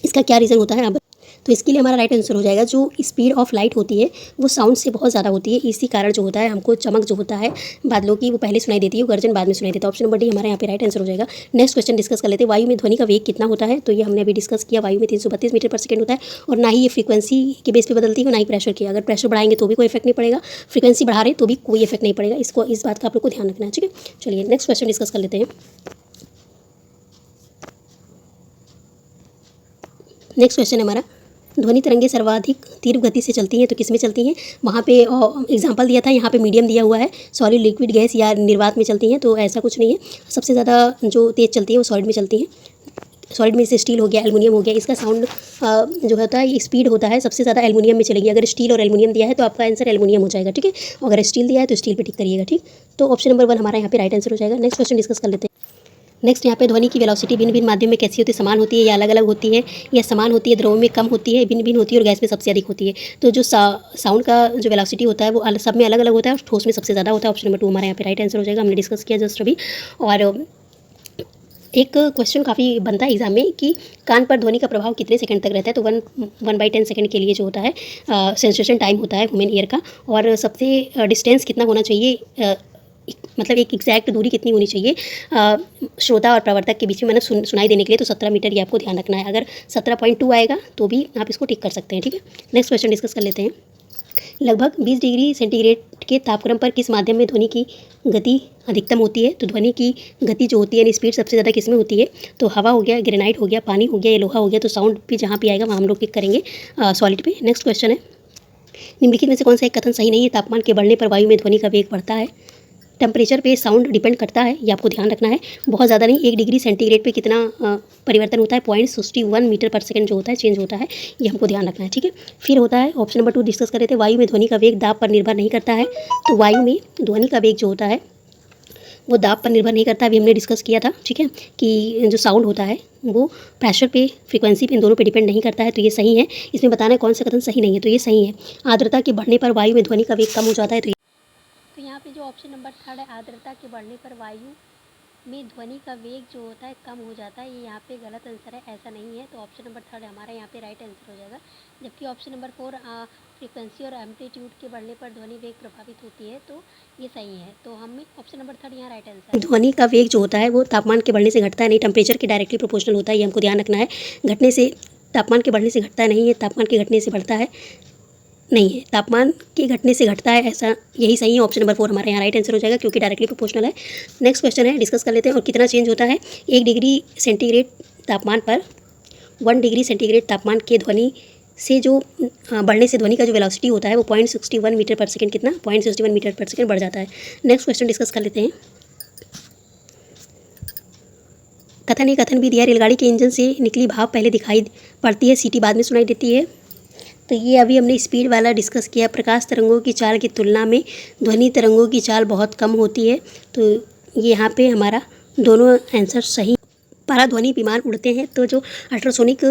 इसका क्या रीज़न होता है अब। तो इसके लिए हमारा राइट आंसर हो जाएगा, जो स्पीड ऑफ लाइट होती है वो साउंड से बहुत ज़्यादा होती है, इसी कारण जो होता है हमको चमक जो होता है बादलों की वो पहले सुनाई देती है, वो गर्जन बाद में सुनाई देता है। ऑप्शन नंबर डी हमारे यहाँ पे राइट आंसर हो जाएगा। नेक्स्ट क्वेश्चन डिस्कस कर लेते हैं। वायु में ध्वनि का वेग कितना होता है, तो ये हमने अभी डिस्कस किया। वायु में 332 मीटर पर सेकंड होता है, और ना ही ये फ्रीक्वेंसी के बेस पे बदलती है, और ना ही प्रेशर की। अगर प्रेशर बढ़ाएंगे तो भी कोई इफेक्ट नहीं पड़ेगा, फ्रीक्वेंसी बढ़ा रहे तो भी कोई इफेक्ट नहीं पड़ेगा, इस बात का आप लोग को ध्यान रखना है। ठीक है, चलिए नेक्स्ट क्वेश्चन डिस्कस कर लेते हैं। नेक्स्ट क्वेश्चन हमारा, ध्वनि तरंगे सर्वाधिक तीव्र गति से चलती हैं, तो किस में चलती हैं। वहाँ पे एग्जांपल दिया था, यहाँ पे मीडियम दिया हुआ है, सॉलिड लिक्विड गैस या निर्वात में चलती हैं, तो ऐसा कुछ नहीं है। सबसे ज़्यादा जो तेज़ चलती है वो सॉलिड में चलती हैं। सॉलिड में से स्टील हो गया, एल्युमिनियम हो गया, इसका साउंड जो होता है ये स्पीड होता है सबसे ज़्यादा एल्युमिनियम में चलेगी। अगर स्टील और एल्युमिनियम दिया है तो आपका आंसर एल्युमिनियम हो जाएगा। ठीक है, अगर स्टील दिया है तो स्टील पे टिक करिएगा। ठीक, तो ऑप्शन नंबर 1 हमारा यहाँ पे राइट आंसर हो जाएगा। नेक्स्ट क्वेश्चन डिस्कस कर लेते हैं। नेक्स्ट यहाँ पे ध्वनि की वेलोसिटी भिन्न भिन्न माध्यम में कैसी होती है, समान होती है या अलग अलग होती है, या समान होती है, द्रव में कम होती है, भिन्न भिन्न होती है, और गैस में सबसे अधिक होती है। तो जो साउंड का जो वेलोसिटी होता है वो सब में अलग अलग होता है, और ठोस में सबसे ज़्यादा होता है। ऑप्शन नंबर 2 हमारे यहाँ पे राइट आंसर हो जाएगा, हमने डिस्कस किया जस्ट अभी। और एक क्वेश्चन काफ़ी बनता है एग्जाम में कि कान पर ध्वनि का प्रभाव कितने सेकंड तक रहता है। तो 1/10 सेकंड के लिए जो होता है सेंसेशन टाइम होता है ह्यूमन ईयर का, और सबसे डिस्टेंस कितना होना चाहिए, मतलब एक एग्जैक्ट दूरी कितनी होनी चाहिए श्रोता और प्रवर्तक के बीच में, मतलब सुनाई देने के लिए। तो 17 मीटर ये आपको ध्यान रखना है। अगर 17.2 आएगा तो भी आप इसको टिक कर सकते हैं। ठीक है, नेक्स्ट क्वेश्चन डिस्कस कर लेते हैं। लगभग 20 डिग्री सेंटीग्रेड के तापक्रम पर किस माध्यम में ध्वनि की गति अधिकतम होती है। तो ध्वनि की गति जो होती है यानी स्पीड सबसे ज़्यादा किस में होती है। तो हवा हो गया, ग्रेनाइट हो गया, पानी हो गया, या लोहा हो गया। तो साउंड भी जहाँ पे आएगा वहाँ हम लोग टिक करेंगे सॉलिड पे। नेक्स्ट क्वेश्चन है, निम्नलिखित में से कौन सा एक कथन सही नहीं है। तापमान के बढ़ने पर वायु में ध्वनि का वेग बढ़ता है। टेम्परेचर पे साउंड डिपेंड करता है, ये आपको ध्यान रखना है। बहुत ज़्यादा नहीं, 1 डिग्री सेंटीग्रेड पे कितना परिवर्तन होता है, 0.61 मीटर पर सेकंड जो होता है चेंज होता है, ये हमको ध्यान रखना है। ठीक है, फिर होता है ऑप्शन नंबर 2 डिस्कस कर रहे थे। वायु में ध्वनि का वेग दाब पर निर्भर नहीं करता है। तो वायु में ध्वनि का वेग जो होता है वो दाब पर निर्भर नहीं करता, अभी हमने डिस्कस किया था। ठीक है, कि जो साउंड होता है वो प्रेशर पे, फ्रीक्वेंसी पे, इन दोनों पे डिपेंड नहीं करता है, तो ये सही है। इसमें बताना है कौन सा कथन सही नहीं है, तो ये सही है। आर्द्रता के बढ़ने पर वायु में ध्वनि का वेग कम हो जाता है, तो यहाँ पे जो ऑप्शन नंबर 3 है, आर्द्रता के बढ़ने पर वायु में ध्वनि का वेग जो होता है कम हो जाता है। ये यहाँ पे गलत आंसर है, ऐसा नहीं है। तो ऑप्शन नंबर 3 हमारा यहाँ पे राइट आंसर हो जाएगा। जबकि ऑप्शन नंबर 4 फ्रीक्वेंसी और एम्पलीट्यूड के बढ़ने पर ध्वनि वेग प्रभावित होती है, तो ये सही है। तो हमें ऑप्शन नंबर 3 यहाँ राइट आंसर है। ध्वनि का वेग जो होता है वो तापमान के बढ़ने से घटता है नहीं, टेम्परेचर के डायरेक्टली प्रोपोर्शनल होता है, ये हमको ध्यान रखना है। घटने से, तापमान के बढ़ने से घटता है नहीं, ये तापमान के घटने से बढ़ता है नहीं है, तापमान के घटने से घटता है, ऐसा यही सही है। ऑप्शन नंबर 4 हमारे यहाँ राइट आंसर हो जाएगा क्योंकि डायरेक्टली प्रोपोर्शनल है। नेक्स्ट क्वेश्चन है, डिस्कस कर लेते हैं। और कितना चेंज होता है 1 डिग्री सेंटीग्रेड तापमान पर 1 डिग्री सेंटीग्रेड तापमान के ध्वनि से जो बढ़ने से ध्वनि का जो वेलोसिटी होता है वो 0.61 मीटर पर सेकंड, कितना 0.61 मीटर पर सेकंड बढ़ जाता है। नेक्स्ट क्वेश्चन डिस्कस कर लेते हैं। कथन, ये कथन भी दिया, रेलगाड़ी के इंजन से निकली भाप पहले दिखाई पड़ती है, सीटी बाद में सुनाई देती है। तो ये अभी हमने स्पीड वाला डिस्कस किया। प्रकाश तरंगों की चाल की तुलना में ध्वनि तरंगों की चाल बहुत कम होती है, तो ये यहाँ पे हमारा दोनों आंसर सही। पराध्वनि विमान उड़ते हैं, तो जो अल्ट्रासोनिक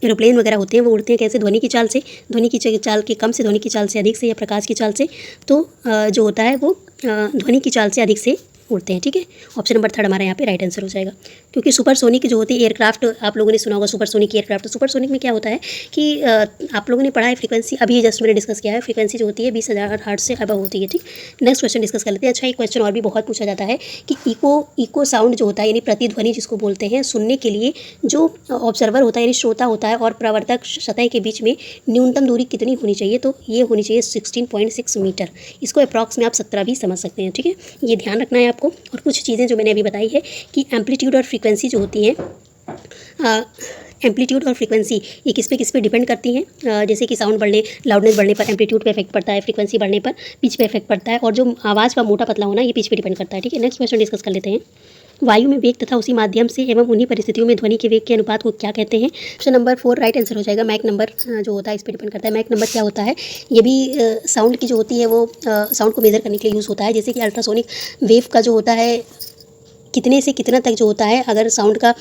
एरोप्लेन वगैरह होते हैं वो उड़ते हैं कैसे, ध्वनि की चाल से, ध्वनि की चाल के कम से, ध्वनि की चाल से अधिक से, या प्रकाश की चाल से। तो जो होता है वो ध्वनि की चाल से अधिक से उड़ते हैं, ठीक है। ऑप्शन नंबर 3 हमारा यहाँ पे राइट आंसर हो जाएगा। क्योंकि सुपरसोनिक जो होती है एयरक्राफ्ट, आप लोगों ने सुना होगा सुपरसोनिक एयरक्राफ्ट। तो सुपरसोनिक में क्या होता है कि आप लोगों ने पढ़ा है फ्रीक्वेंसी, अभी जस्ट मैंने डिस्कस किया है, फ्रीक्वेंसी जो होती है 20,000 हर्ट्ज से अबव होती है, ठीक। नेक्स्ट क्वेश्चन डिस्कस कर लेते हैं। अच्छा, एक क्वेश्चन और भी बहुत पूछा जाता है कि इको साउंड जो होता है, यानी प्रतिध्वनि जिसको बोलते हैं, सुनने के लिए जो ऑब्जर्वर होता है यानी श्रोता होता है और प्रवर्तक सतह के बीच में न्यूनतम दूरी कितनी होनी चाहिए, तो ये होनी चाहिए 16.6 मीटर। इसको अप्रॉक्स में आप 17 भी समझ सकते हैं, ठीक है। ये ध्यान रखना है आपको। और कुछ चीज़ें जो मैंने अभी बताई है कि एम्पलीट्यूड और फ्रीक्वेंसी जो होती हैं, एम्पलीट्यूड और फ्रीक्वेंसी ये किस पे डिपेंड करती हैं। जैसे कि साउंड बढ़ने, लाउडनेस बढ़ने पर एम्पलीट्यूड पे इफेक्ट पड़ता है, फ्रीक्वेंसी बढ़ने पर पिच पे इफेक्ट पड़ता है, और जो आवाज़ का मोटा पतला होना ये पिच पे डिपेंड करता है, ठीक है। नेक्स्ट क्वेश्चन डिस्कस कर लेते हैं। वायु में वेग तथा उसी माध्यम से एवं उन्हीं परिस्थितियों में ध्वनि के वेग के अनुपात को क्या कहते हैं। ऑप्शन नंबर 4 राइट आंसर हो जाएगा। मैक नंबर जो होता है इस पर डिपेंड करता है। मैक नंबर क्या होता है, ये भी साउंड की जो होती है वो साउंड को मेजर करने के लिए यूज़ होता है। जैसे कि अल्ट्रासोनिक वेव का जो होता है कितने से कितना तक जो होता है, अगर साउंड का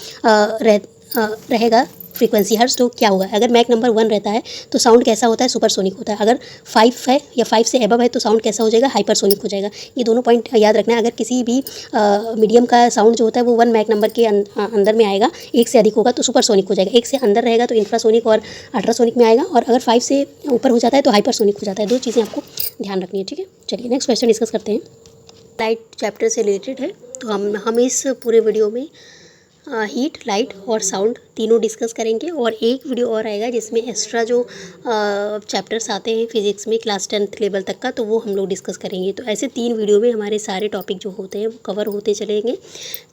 रहेगा फ्रीक्वेंसी हर्ट्ज तो क्या होगा। अगर मैक नंबर 1 रहता है तो साउंड कैसा होता है, सुपरसोनिक होता है। अगर 5 है या 5 से एबव है तो साउंड कैसा हो जाएगा, हाइपरसोनिक हो जाएगा। ये दोनों पॉइंट याद रखना है। अगर किसी भी मीडियम का साउंड जो होता है वो 1 मैक नंबर के अंदर में आएगा, 1 से अधिक होगा तो सुपरसोनिक हो जाएगा, 1 से अंदर रहेगा तो इंफ्रासोनिक और अल्ट्रासोनिक में आएगा, और अगर 5 से ऊपर हो जाता है तो हाइपरसोनिक हो जाता है। 2 चीज़ें आपको ध्यान रखनी है, ठीक है। चलिए नेक्स्ट क्वेश्चन डिस्कस करते हैं। लाइट चैप्टर से रिलेटेड है, तो हम इस पूरे वीडियो में हीट, लाइट और साउंड तीनों डिस्कस करेंगे। और एक वीडियो और आएगा जिसमें एक्स्ट्रा जो चैप्टर्स आते हैं फिज़िक्स में क्लास 10th लेवल तक का, तो वो हम लोग डिस्कस करेंगे। तो ऐसे 3 वीडियो में हमारे सारे टॉपिक जो होते हैं वो कवर होते चलेंगे।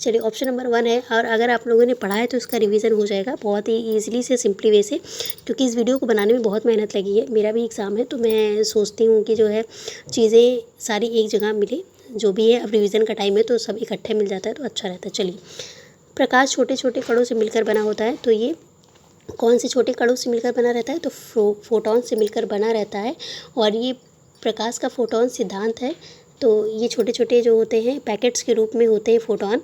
चलिए ऑप्शन नंबर 1 है, और अगर आप लोगों ने पढ़ा है तो इसका रिवीजन हो जाएगा बहुत ही ईजिली से, सिंपली वे से, क्योंकि इस वीडियो को बनाने में बहुत मेहनत लगी है। मेरा भी एग्ज़ाम है तो मैं सोचती हूँ कि जो है चीज़ें सारी एक जगह मिले, जो भी है। अब रिवीजन का टाइम है तो सब इकट्ठे मिल जाता है तो अच्छा रहता है। चलिए, प्रकाश छोटे छोटे कणों से मिलकर बना होता है, तो ये कौन से छोटे कणों से मिलकर बना रहता है, तो फोटॉन से मिलकर बना रहता है। और ये प्रकाश का फोटॉन सिद्धांत है। तो ये छोटे छोटे जो होते हैं पैकेट्स के रूप में होते हैं फोटॉन।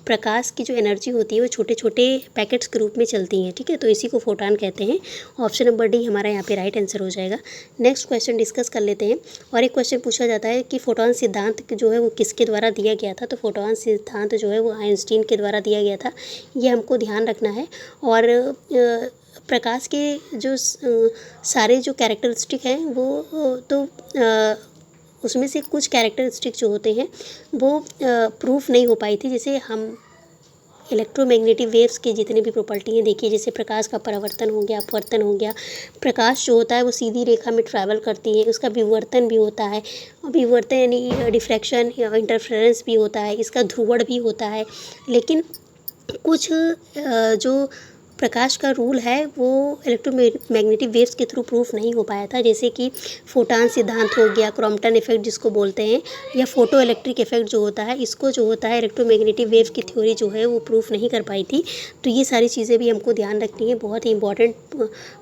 प्रकाश की जो एनर्जी होती है वो छोटे छोटे पैकेट्स के रूप में चलती हैं, ठीक है। तो इसी को फोटॉन कहते हैं। ऑप्शन नंबर डी हमारा यहाँ पे राइट आंसर हो जाएगा। नेक्स्ट क्वेश्चन डिस्कस कर लेते हैं। और एक क्वेश्चन पूछा जाता है कि फोटॉन सिद्धांत जो है वो किसके द्वारा दिया गया था, तो फोटॉन सिद्धांत जो है वो आइंस्टीन के द्वारा दिया गया था, ये हमको ध्यान रखना है। और प्रकाश के जो सारे जो कैरेक्टरिस्टिक हैं वो तो उसमें से कुछ कैरेक्टरिस्टिक जो होते हैं वो प्रूफ नहीं हो पाई थी। जैसे हम इलेक्ट्रोमैग्नेटिक वेव्स की जितनी भी प्रॉपर्टी हैं देखिए, जैसे प्रकाश का परावर्तन हो गया, अपवर्तन हो गया। प्रकाश जो होता है वो सीधी रेखा में ट्रैवल करती है, उसका विवर्तन भी होता है। और विवर्तन यानी डिफ्रैक्शन या इंटरफेरेंस भी होता है, इसका ध्रुवण भी होता है। लेकिन कुछ जो प्रकाश का रूल है वो इलेक्ट्रोमैग्नेटिक वेव्स के थ्रू प्रूफ नहीं हो पाया था। जैसे कि फोटॉन सिद्धांत हो गया, क्रॉम्पटन इफेक्ट जिसको बोलते हैं, या फोटो इलेक्ट्रिक इफेक्ट जो होता है, इसको जो होता है इलेक्ट्रोमैग्नेटिक वेव की थ्योरी जो है वो प्रूफ नहीं कर पाई थी। तो ये सारी चीज़ें भी हमको ध्यान रखनी है, बहुत ही इंपॉर्टेंट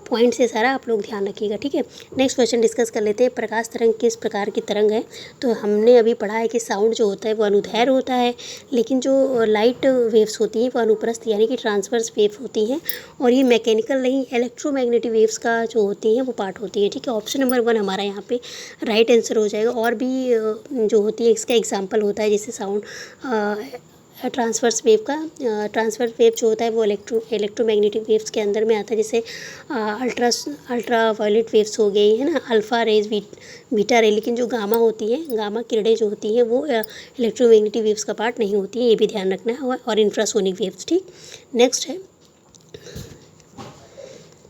पॉइंट्स है सारा, आप लोग ध्यान रखिएगा, ठीक है। नेक्स्ट क्वेश्चन डिस्कस कर लेते हैं। प्रकाश तरंग किस प्रकार की तरंग है? तो हमने अभी पढ़ा है कि साउंड जो होता है वो अनुदैर्ध्य होता है, लेकिन जो लाइट वेव्स होती हैं वो अनुप्रस्थ यानी कि ट्रांसवर्स वेव होती हैं, और ये मैकेनिकल नहीं इलेक्ट्रोमैग्नेटिक वेव्स का जो होती हैं वो पार्ट होती है, ठीक है। ऑप्शन नंबर 1 हमारा यहाँ पे राइट आंसर हो जाएगा। और भी जो होती है इसका एग्जाम्पल होता है, जैसे साउंड ट्रांसवर्स वेव का, ट्रांसवर्स वेव जो होता है वो इलेक्ट्रोमैग्नेटिक वेव्स के अंदर में आता है, जैसे अल्ट्रा वायलेट वेव्स हो गई है ना, अल्फ़ा रेज, बीटा रे। लेकिन जो गामा होती है, गामा किरणें जो होती हैं वो इलेक्ट्रोमैग्नेटिक वेव्स का पार्ट नहीं होती है, ये भी ध्यान रखना है। और इंफ्रासोनिक वेव्स, ठीक। नेक्स्ट है,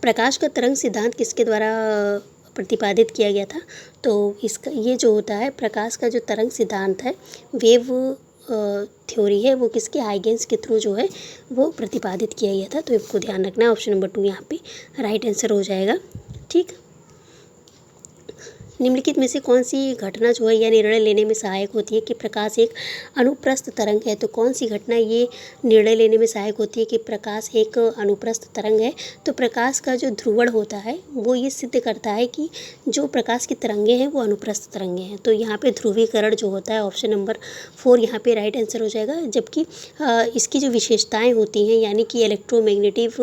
प्रकाश का तरंग सिद्धांत किसके द्वारा प्रतिपादित किया गया था? तो इसका ये जो होता है प्रकाश का जो तरंग सिद्धांत है, वेव थ्योरी है, वो किसके हाइगेंस के थ्रू जो है वो प्रतिपादित किया गया था। तो इसको ध्यान रखना है। ऑप्शन नंबर 2 यहाँ पे राइट आंसर हो जाएगा, ठीक। निम्नलिखित में से कौन सी घटना जो है या निर्णय लेने में सहायक होती है कि प्रकाश एक अनुप्रस्थ तरंग है? तो कौन सी घटना ये निर्णय लेने में सहायक होती है कि प्रकाश एक अनुप्रस्थ तरंग है? तो प्रकाश का जो ध्रुवण होता है वो ये सिद्ध करता है कि जो प्रकाश की तरंगें हैं वो अनुप्रस्थ तरंगें हैं। तो यहाँ पे ध्रुवीकरण जो होता है, ऑप्शन नंबर 4 यहाँ पे राइट आंसर हो जाएगा। जबकि इसकी जो विशेषताएँ होती हैं यानी कि इलेक्ट्रोमैग्नेटिक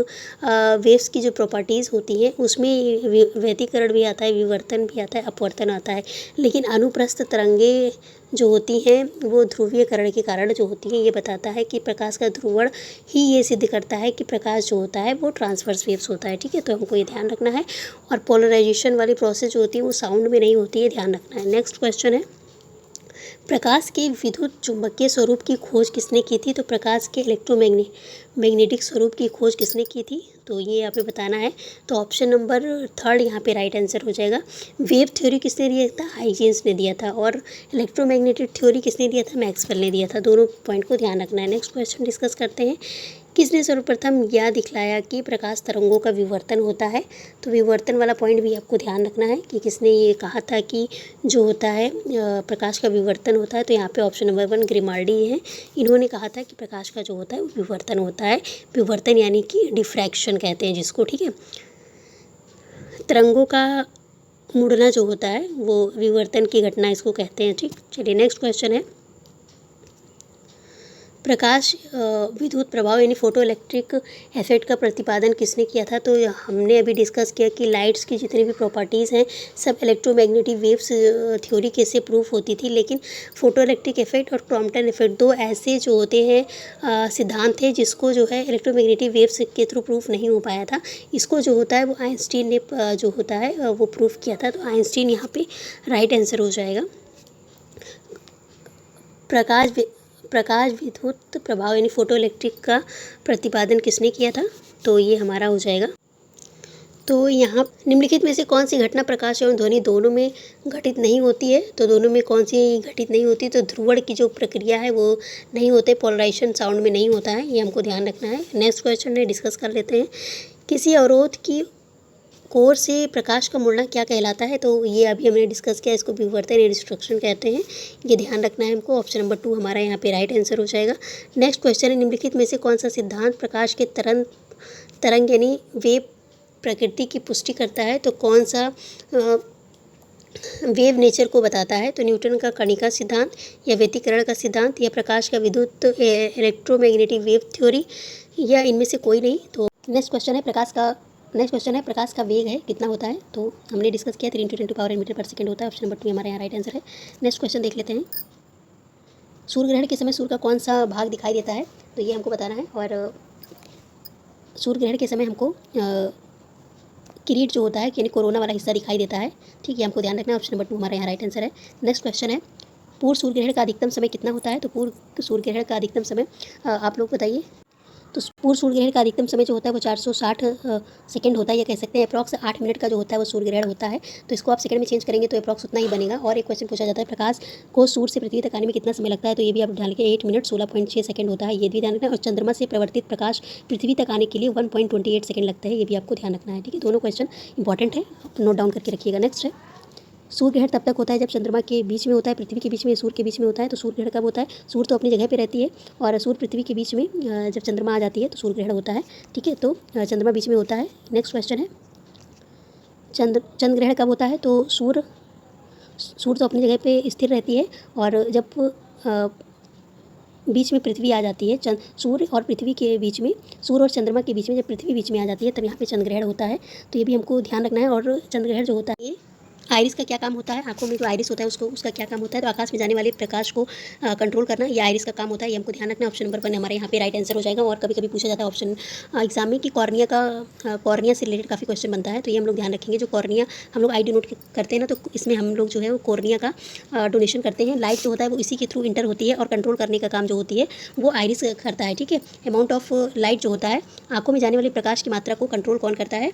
वेव्स की जो प्रॉपर्टीज़ होती हैं उसमें व्यतिकरण भी आता है, विवर्तन भी आता है, अपवर्तन आता है। लेकिन अनुप्रस्थ तरंगे जो होती हैं वो ध्रुवीकरण के कारण जो होती हैं, ये बताता है कि प्रकाश का ध्रुवण ही ये सिद्ध करता है कि प्रकाश जो होता है वो ट्रांसवर्स वेव्स होता है, ठीक है। तो हमको ये ध्यान रखना है। और पोलराइजेशन वाली प्रोसेस जो होती है वो साउंड में नहीं होती है, ध्यान रखना है। नेक्स्ट क्वेश्चन है, प्रकाश के विद्युत चुंबकीय स्वरूप की खोज किसने की थी? तो प्रकाश के मैग्नेटिक स्वरूप की खोज किसने की थी? तो ये यहाँ पे बताना है। तो ऑप्शन नंबर 3 यहाँ पे राइट आंसर हो जाएगा। वेव थ्योरी किसने दिया था? हाइजेंस ने दिया था। और इलेक्ट्रोमैग्नेटिक थ्योरी किसने दिया था? मैक्सवेल ने दिया था। दोनों पॉइंट को ध्यान रखना है। नेक्स्ट क्वेश्चन डिस्कस करते हैं। किसने सर्वप्रथम यह दिखलाया कि प्रकाश तरंगों का विवर्तन होता है? तो विवर्तन वाला पॉइंट भी आपको ध्यान रखना है कि किसने ये कहा था कि जो होता है प्रकाश का विवर्तन होता है। तो यहाँ पे ऑप्शन नंबर 1 ग्रिमाल्डी है। इन्होंने कहा था कि प्रकाश का जो होता है वो विवर्तन होता है। विवर्तन यानी कि डिफ्रैक्शन कहते हैं जिसको, ठीक है। तरंगों का मुड़ना जो होता है वो विवर्तन की घटना इसको कहते हैं, ठीक। चलिए नेक्स्ट क्वेश्चन है, प्रकाश विद्युत प्रभाव यानी फोटो इलेक्ट्रिक इफेक्ट का प्रतिपादन किसने किया था? तो हमने अभी डिस्कस किया कि लाइट्स की जितनी भी प्रॉपर्टीज़ हैं सब इलेक्ट्रोमैग्नेटिक वेव्स थ्योरी के से प्रूफ होती थी। लेकिन फोटो इलेक्ट्रिक इफेक्ट और क्रॉम्पटन इफेक्ट दो ऐसे जो होते हैं सिद्धांत है जिसको जो है इलेक्ट्रोमैग्नेटिक वेव्स के थ्रू प्रूफ नहीं हो पाया था। इसको जो होता है वो आइंस्टीन ने जो होता है वो प्रूफ किया था। तो आइंस्टीन यहाँ पे राइट आंसर हो जाएगा। प्रकाश विद्युत प्रभाव यानी फोटो इलेक्ट्रिक का प्रतिपादन किसने किया था? तो ये हमारा हो जाएगा। तो यहाँ निम्नलिखित में से कौन सी घटना प्रकाश एवं ध्वनि दोनों में घटित नहीं होती है? तो दोनों में कौन सी घटित नहीं होती? तो ध्रुवण की जो प्रक्रिया है वो नहीं होते, पोलराइजेशन साउंड में नहीं होता है, ये हमको ध्यान रखना है। नेक्स्ट क्वेश्चन है डिस्कस कर लेते हैं। किसी अवरोध की कोर से प्रकाश का मुड़ना क्या कहलाता है? तो ये अभी हमने डिस्कस किया, इसको विवर्तन या डिस्ट्रक्शन कहते हैं, ये ध्यान रखना है हमको। ऑप्शन नंबर 2 हमारा यहाँ पे राइट आंसर हो जाएगा। नेक्स्ट क्वेश्चन है, निम्नलिखित में से कौन सा सिद्धांत प्रकाश के तरंग यानी वेव प्रकृति की पुष्टि करता है? तो कौन सा वेव नेचर को बताता है? तो न्यूटन का कणिका सिद्धांत या व्यतिकरण का सिद्धांत या प्रकाश का विद्युत इलेक्ट्रोमैग्नेटिक वेव थ्योरी या इनमें से कोई नहीं। तो नेक्स्ट क्वेश्चन है प्रकाश का वेग है कितना होता है? तो हमने डिस्कस किया 3 × 10 पावर मीटर पर सेकंड होता है। ऑप्शन नंबर 2 हमारे यहाँ राइट आंसर है। नेक्स्ट क्वेश्चन देख लेते हैं। सूर्य ग्रहण के समय सूर्य का कौन सा भाग दिखाई देता है? तो ये हमको बताना है। और सूर्य ग्रहण के समय हमको किरीट जो होता है यानी कोरोना वाला हिस्सा दिखाई देता है, ठीक है, हमको ध्यान रखना है। ऑप्शन नंबर 2 हमारे यहाँ राइट आंसर है। नेक्स्ट क्वेश्चन है, पूर्व सूर्य ग्रहण का अधिकतम समय कितना होता है? तो पूर्व सूर्य ग्रहण का अधिकतम समय आप लोग बताइए। तो पूर्व सूर्य ग्रहण का अधिकतम समय जो होता है वो 460 सेकंड होता है, या कह सकते हैं अप्रॉक्स 8 मिनट का जो होता है वो सूर्य ग्रहण होता है। तो इसको आप सेकंड में चेंज करेंगे तो अप्रॉक्स उतना ही बनेगा। और एक क्वेश्चन पूछा जाता है, प्रकाश को सूर्य से पृथ्वी तक आने में कितना समय लगता है? तो ये भी आप ध्यान रखें 8 मिनट 16.6 सेकंड होता है, ये भी ध्यान रखना है। और चंद्रमा से प्रवर्तित प्रकाश पृथ्वी तक आने के लिए 1.28 सेकंड लगता है, ये भी आपको ध्यान रखना है, ठीक है। दोनों क्वेश्चन इंपॉर्टेंट है, नोट डाउन करके रखिएगा। नेक्स्ट है, सूर्य ग्रहण तब तक होता है जब चंद्रमा के बीच में होता है, पृथ्वी के बीच में, सूर्य के बीच में होता है। तो सूर्य ग्रहण कब होता है? सूर्य तो अपनी जगह पे रहती है और सूर्य पृथ्वी के बीच में जब चंद्रमा आ जाती है तो सूर्य ग्रहण होता है, ठीक है। तो चंद्रमा बीच में होता है। नेक्स्ट क्वेश्चन है, चंद्र ग्रहण कब होता है? तो सूर्य तो अपनी जगह पे स्थिर रहती है और जब बीच में पृथ्वी आ जाती है, सूर्य और पृथ्वी के बीच में, सूर्य और चंद्रमा के बीच में जब पृथ्वी बीच में आ जाती है तब यहाँ पे चंद्र ग्रहण होता है। तो ये भी हमको ध्यान रखना है। और चंद्र ग्रहण जो होता है, ये आइरिस का क्या काम होता है? आंखों में जो आइरिस होता है उसका क्या काम होता है? तो आकाश में जाने वाले प्रकाश को कंट्रोल करना, ये आइरिस का काम होता है। ये हमको ध्यान रखना है। ऑप्शन नंबर 1 हमारे यहाँ पे राइट आंसर हो जाएगा। और कभी कभी पूछा जाता है ऑप्शन एग्जाम में कि कॉर्निया से रिलेटेड काफ़ी क्वेश्चन बनता है, तो ये हम लोग ध्यान रखेंगे। जो कॉर्निया हम लोग आई डोनेट करते हैं ना, तो इसमें हम लोग जो है वो कॉर्निया का डोनेशन करते हैं। लाइट जो होता है वो इसी के थ्रू इंटर होती है और कंट्रोल करने का काम जो होती है वो आइरिस करता है। ठीक है, अमाउंट ऑफ लाइट जो होता है, आंखों में जाने वाले प्रकाश की मात्रा को कंट्रोल कौन करता है?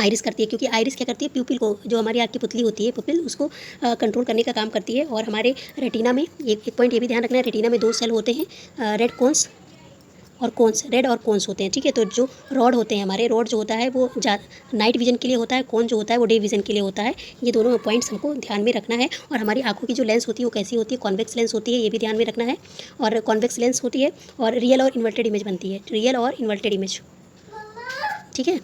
आइरिस करती है। क्योंकि आइरिस क्या करती है? प्यूपिल को, जो हमारी आँख की पुतली होती है, पुपिल, उसको कंट्रोल करने का काम करती है। और हमारे रेटिना में एक पॉइंट ये भी ध्यान रखना है, रेटिना में 2 सेल होते हैं, रेड कोन्स और कोन्स, रेड और कोन्स होते हैं। ठीक है, तो जो रॉड होते हैं हमारे, रॉड जो होता है वो नाइट विजन के लिए होता है, कोन जो होता है वो डे विजन के लिए होता है। ये दोनों पॉइंट्स हमको ध्यान में रखना है। और हमारी आंखों की जो लेंस होती है वो कैसी होती है? कॉन्वेक्स लेंस होती है, ये भी ध्यान में रखना है। और कॉन्वेक्स लेंस होती है और रियल और इन्वर्टेड इमेज बनती है, रियल और इन्वर्टेड इमेज। ठीक है।